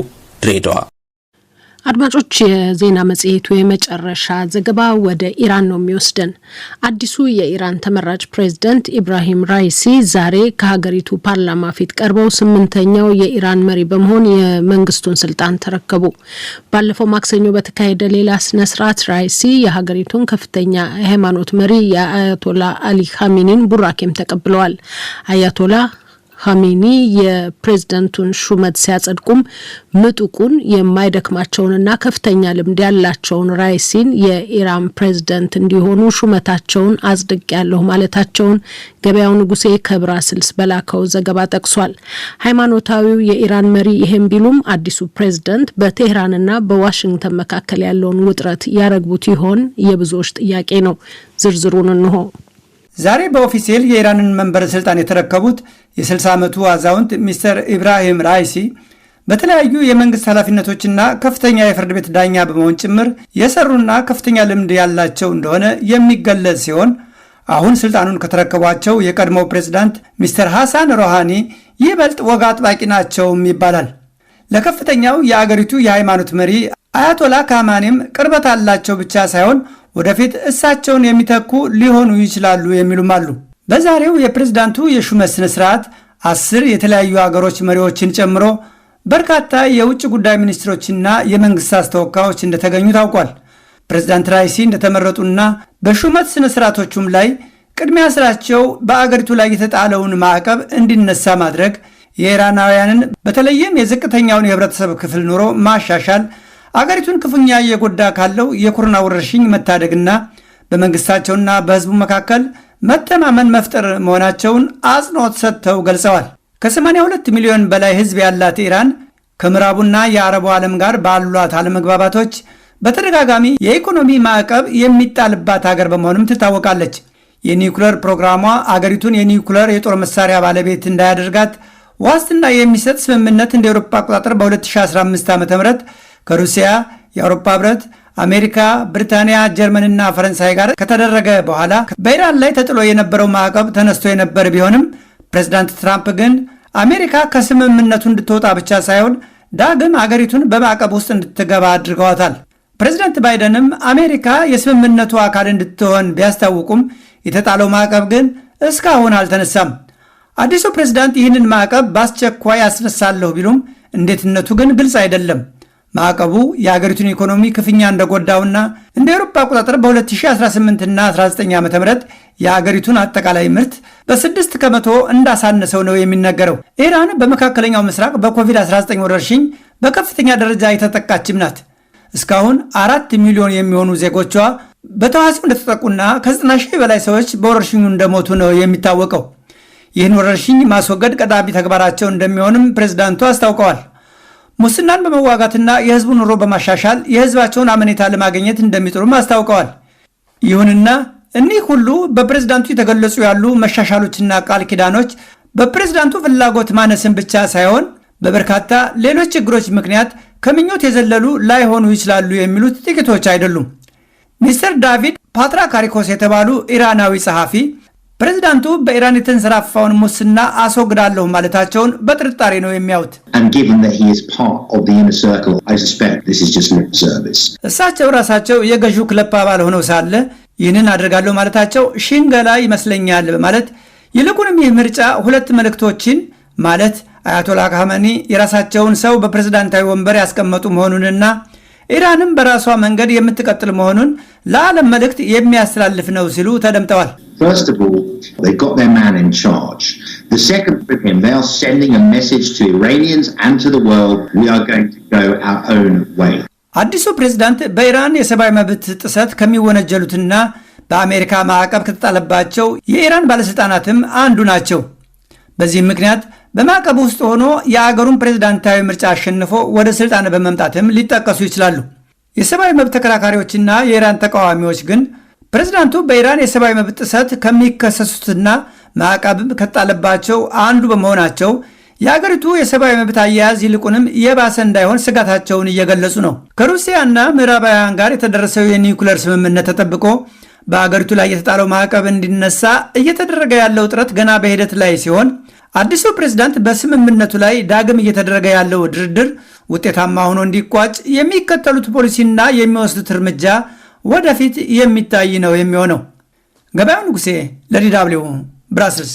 ድሬዳዋ። አድማጮች፣ የዜና መጽሔቱ የመጨረሻ ዘገባ ወደ ኢራን ነው የሚወስደን። አዲሱ የኢራን ተመራጭ ፕሬዝዳንት ኢብራሂም ራይሲ ዛሬ ከሀገሪቱ ፓርላማ ፊት ቀርበው 8ኛው የኢራን መሪ በመሆን የመንግስቱን ስልጣን ተረከቡ። ባለፈው ማክሰኞ በተካሄደ ሌላ ስነ ስርዓት ራይሲ የሀገሪቱን ከፍተኛ የሃይማኖት መሪ የአያቶላ አሊ ኻሜኒን ቡራኬም ተቀብለዋል። አያቶላ ኻሜኒ የፕሬዝዳንቱን ሹመት ሲያጸድቁም ምጡቁን የማይደክማቸውንና ከፍተኛ ልምድ ያላቸውን ራይሲን የኢራን ፕሬዝዳንት እንዲሆኑ ሹመታቸውን አጽድቅ ያለሁ ማለታቸውን ገበያው ንጉሴ ከብራስልስ በላከው ዘገባ ጠቅሷል። ሃይማኖታዊው የኢራን መሪ ይሄን ቢሉም አዲሱ ፕሬዝዳንት በቴህራንና በዋሽንግተን መካከል ያለውን ውጥረት ያረግቡት ይሆን የብዙዎች ጥያቄ ነው። ዝርዝሩን እንሆ። ዛሬ በኦፊሴል የኢራንን መንበረ ስልጣን የተረከቡት የ60 ዓመቱ አዛውንት ሚስተር ኢብራሂም ራይሲ በተለያዩ የመንግስት ኃላፊነቶችና ከፍተኛ የፍርድ ቤት ዳኛ በመሆን ጭምር የሰሩና ከፍተኛ ልምድ ያላቸው እንደሆነ የሚገለጽ ሲሆን አሁን ስልጣኑን ከተረከቧቸው የቀድሞው ፕሬዝዳንት ሚስተር ሐሳን ሮሃኒ ይበልጥ ወግ አጥባቂ ናቸውም ይባላል። ለከፍተኛው የአገሪቱ የሃይማኖት መሪ አያቶላ ካማኔም ቅርበት አላቸው ብቻ ሳይሆን ወደፊት እሳቸውን የሚተኩ ሊሆኑ ይችላሉ የሚሉም አሉ። በዛሬው የፕሬዝዳንቱ የሹመት ስነ ስርዓት 10 የተለያዩ አገሮች መሪዎችን ጨምሮ በርካታ የውጭ ጉዳይ ሚኒስትሮችና የመንግስት ተወካዮች እንደተገኙ ታውቋል። ፕሬዝዳንት ራይሲ እንደተመረጡና በሹመት ስነ ስርዓቶቹም ላይ ቅድሚያ ስራቸው በአገሪቱ ላይ የተጣለውን ማዕቀብ እንዲነሳ ማድረግ፣ የኢራናውያንን በተለይም የዝቅተኛውን የህብረተሰብ ክፍል ኑሮ ማሻሻል፣ አገሪቱን ክፉኛ እየጎዳ ካለው የኮሮና ወረርሽኝ መታደግና በመንግስታቸውና በህዝቡ መካከል መተማመን መፍጠር መሆናቸውን አጽንኦት ሰጥተው ገልጸዋል። ከ82 ሚሊዮን በላይ ህዝብ ያላት ኢራን ከምዕራቡና የአረቡ ዓለም ጋር ባሏት አለመግባባቶች በተደጋጋሚ የኢኮኖሚ ማዕቀብ የሚጣልባት ሀገር በመሆንም ትታወቃለች። የኒውክሌር ፕሮግራሟ አገሪቱን የኒውክሌር የጦር መሳሪያ ባለቤት እንዳያደርጋት ዋስትና የሚሰጥ ስምምነት እንደ አውሮፓ አቆጣጠር በ2015 ዓ.ም ከሩሲያ፣ የአውሮፓ ህብረት፣ አሜሪካ፣ ብሪታንያ፣ ጀርመንና ፈረንሳይ ጋር ከተደረገ በኋላ በኢራን ላይ ተጥሎ የነበረው ማዕቀብ ተነስቶ የነበር ቢሆንም ፕሬዝዳንት ትራምፕ ግን አሜሪካ ከስምምነቱ እንድትወጣ ብቻ ሳይሆን ዳግም አገሪቱን በማዕቀብ ውስጥ እንድትገባ አድርገዋታል። ፕሬዝዳንት ባይደንም አሜሪካ የስምምነቱ አካል እንድትሆን ቢያስታውቁም የተጣለው ማዕቀብ ግን እስካሁን አልተነሳም። አዲሱ ፕሬዝዳንት ይህንን ማዕቀብ በአስቸኳይ አስነሳለሁ ቢሉም እንዴትነቱ ግን ግልጽ አይደለም። ማዕቀቡ የሀገሪቱን ኢኮኖሚ ክፉኛ እንደጎዳውና እንደ አውሮፓ አቆጣጠር በ2018 እና 19 ዓ.ም የሀገሪቱን አጠቃላይ ምርት በ6 ከመቶ እንዳሳነሰው ነው የሚነገረው። ኢራን በመካከለኛው ምስራቅ በኮቪድ-19 ወረርሽኝ በከፍተኛ ደረጃ የተጠቃችም ናት። እስካሁን 4 ሚሊዮን የሚሆኑ ዜጎቿ በተዋሲው እንደተጠቁና ከ90 ሺህ በላይ ሰዎች በወረርሽኙ እንደሞቱ ነው የሚታወቀው። ይህን ወረርሽኝ ማስወገድ ቀዳሚ ተግባራቸው እንደሚሆንም ፕሬዝዳንቱ አስታውቀዋል። ሙስናን በመዋጋትና የህዝቡን ኑሮ በማሻሻል የህዝባቸውን አመኔታ ለማግኘት እንደሚጥሩም አስታውቀዋል። ይሁንና እኒህ ሁሉ በፕሬዝዳንቱ የተገለጹ ያሉ መሻሻሎችና ቃል ኪዳኖች በፕሬዝዳንቱ ፍላጎት ማነስን ብቻ ሳይሆን በበርካታ ሌሎች ችግሮች ምክንያት ከምኞት የዘለሉ ላይሆኑ ይችላሉ የሚሉት ጥቂቶች አይደሉም። ሚስተር ዳቪድ ፓትራካሪኮስ የተባሉ ኢራናዊ ጸሐፊ ፕሬዝዳንቱ በኢራን የተንሰራፋውን ሙስና አስወግዳለሁ ማለታቸውን በጥርጣሬ ነው የሚያዩት። እሳቸው ራሳቸው የገዢው ክለብ አባል ሆነው ሳለ ይህንን አድርጋለሁ ማለታቸው ሽንገላ ይመስለኛል በማለት ይልቁንም ይህ ምርጫ ሁለት መልእክቶችን ማለት አያቶላ ካህመኒ የራሳቸውን ሰው በፕሬዝዳንታዊ ወንበር ያስቀመጡ መሆኑንና ኢራንም በራሷ መንገድ የምትቀጥል መሆኑን ለዓለም መልእክት የሚያስተላልፍ ነው ሲሉ ተደምጠዋል። First of all, they got their man in charge. The second with him, they are sending a message to Iranians and to the world, we are going to go our own way. አዲሱ ፕሬዝዳንት በኢራን የሰብአዊ መብት ጥሰት ከሚወነጀሉትና በአሜሪካ ማዕቀብ ከተጣለባቸው የኢራን ባለስልጣናትም አንዱ ናቸው። በዚህም ምክንያት በማዕቀብ ውስጥ ሆኖ የአገሩን ፕሬዝዳንታዊ ምርጫ አሸንፎ ወደ ስልጣን በመምጣትም ሊጠቀሱ ይችላሉ። የሰብአዊ መብት ተከራካሪዎችና የኢራን ተቃዋሚዎች ግን ፕሬዝዳንቱ በኢራን የሰብአዊ መብት ጥሰት ከሚከሰሱትና ማዕቀብ ከተጣለባቸው አንዱ በመሆናቸው የአገሪቱ የሰብአዊ መብት አያያዝ ይልቁንም የባሰ እንዳይሆን ስጋታቸውን እየገለጹ ነው። ከሩሲያና ምዕራባውያን ጋር የተደረሰው የኒውክሌር ስምምነት ተጠብቆ በአገሪቱ ላይ የተጣለው ማዕቀብ እንዲነሳ እየተደረገ ያለው ጥረት ገና በሂደት ላይ ሲሆን አዲሱ ፕሬዝዳንት በስምምነቱ ላይ ዳግም እየተደረገ ያለው ድርድር ውጤታማ ሆኖ እንዲቋጭ የሚከተሉት ፖሊሲና የሚወስዱት እርምጃ ወደፊት የሚታይ ነው የሚሆነው። ገበያው ንጉሴ ለዲ ደብልዩ ብራስልስ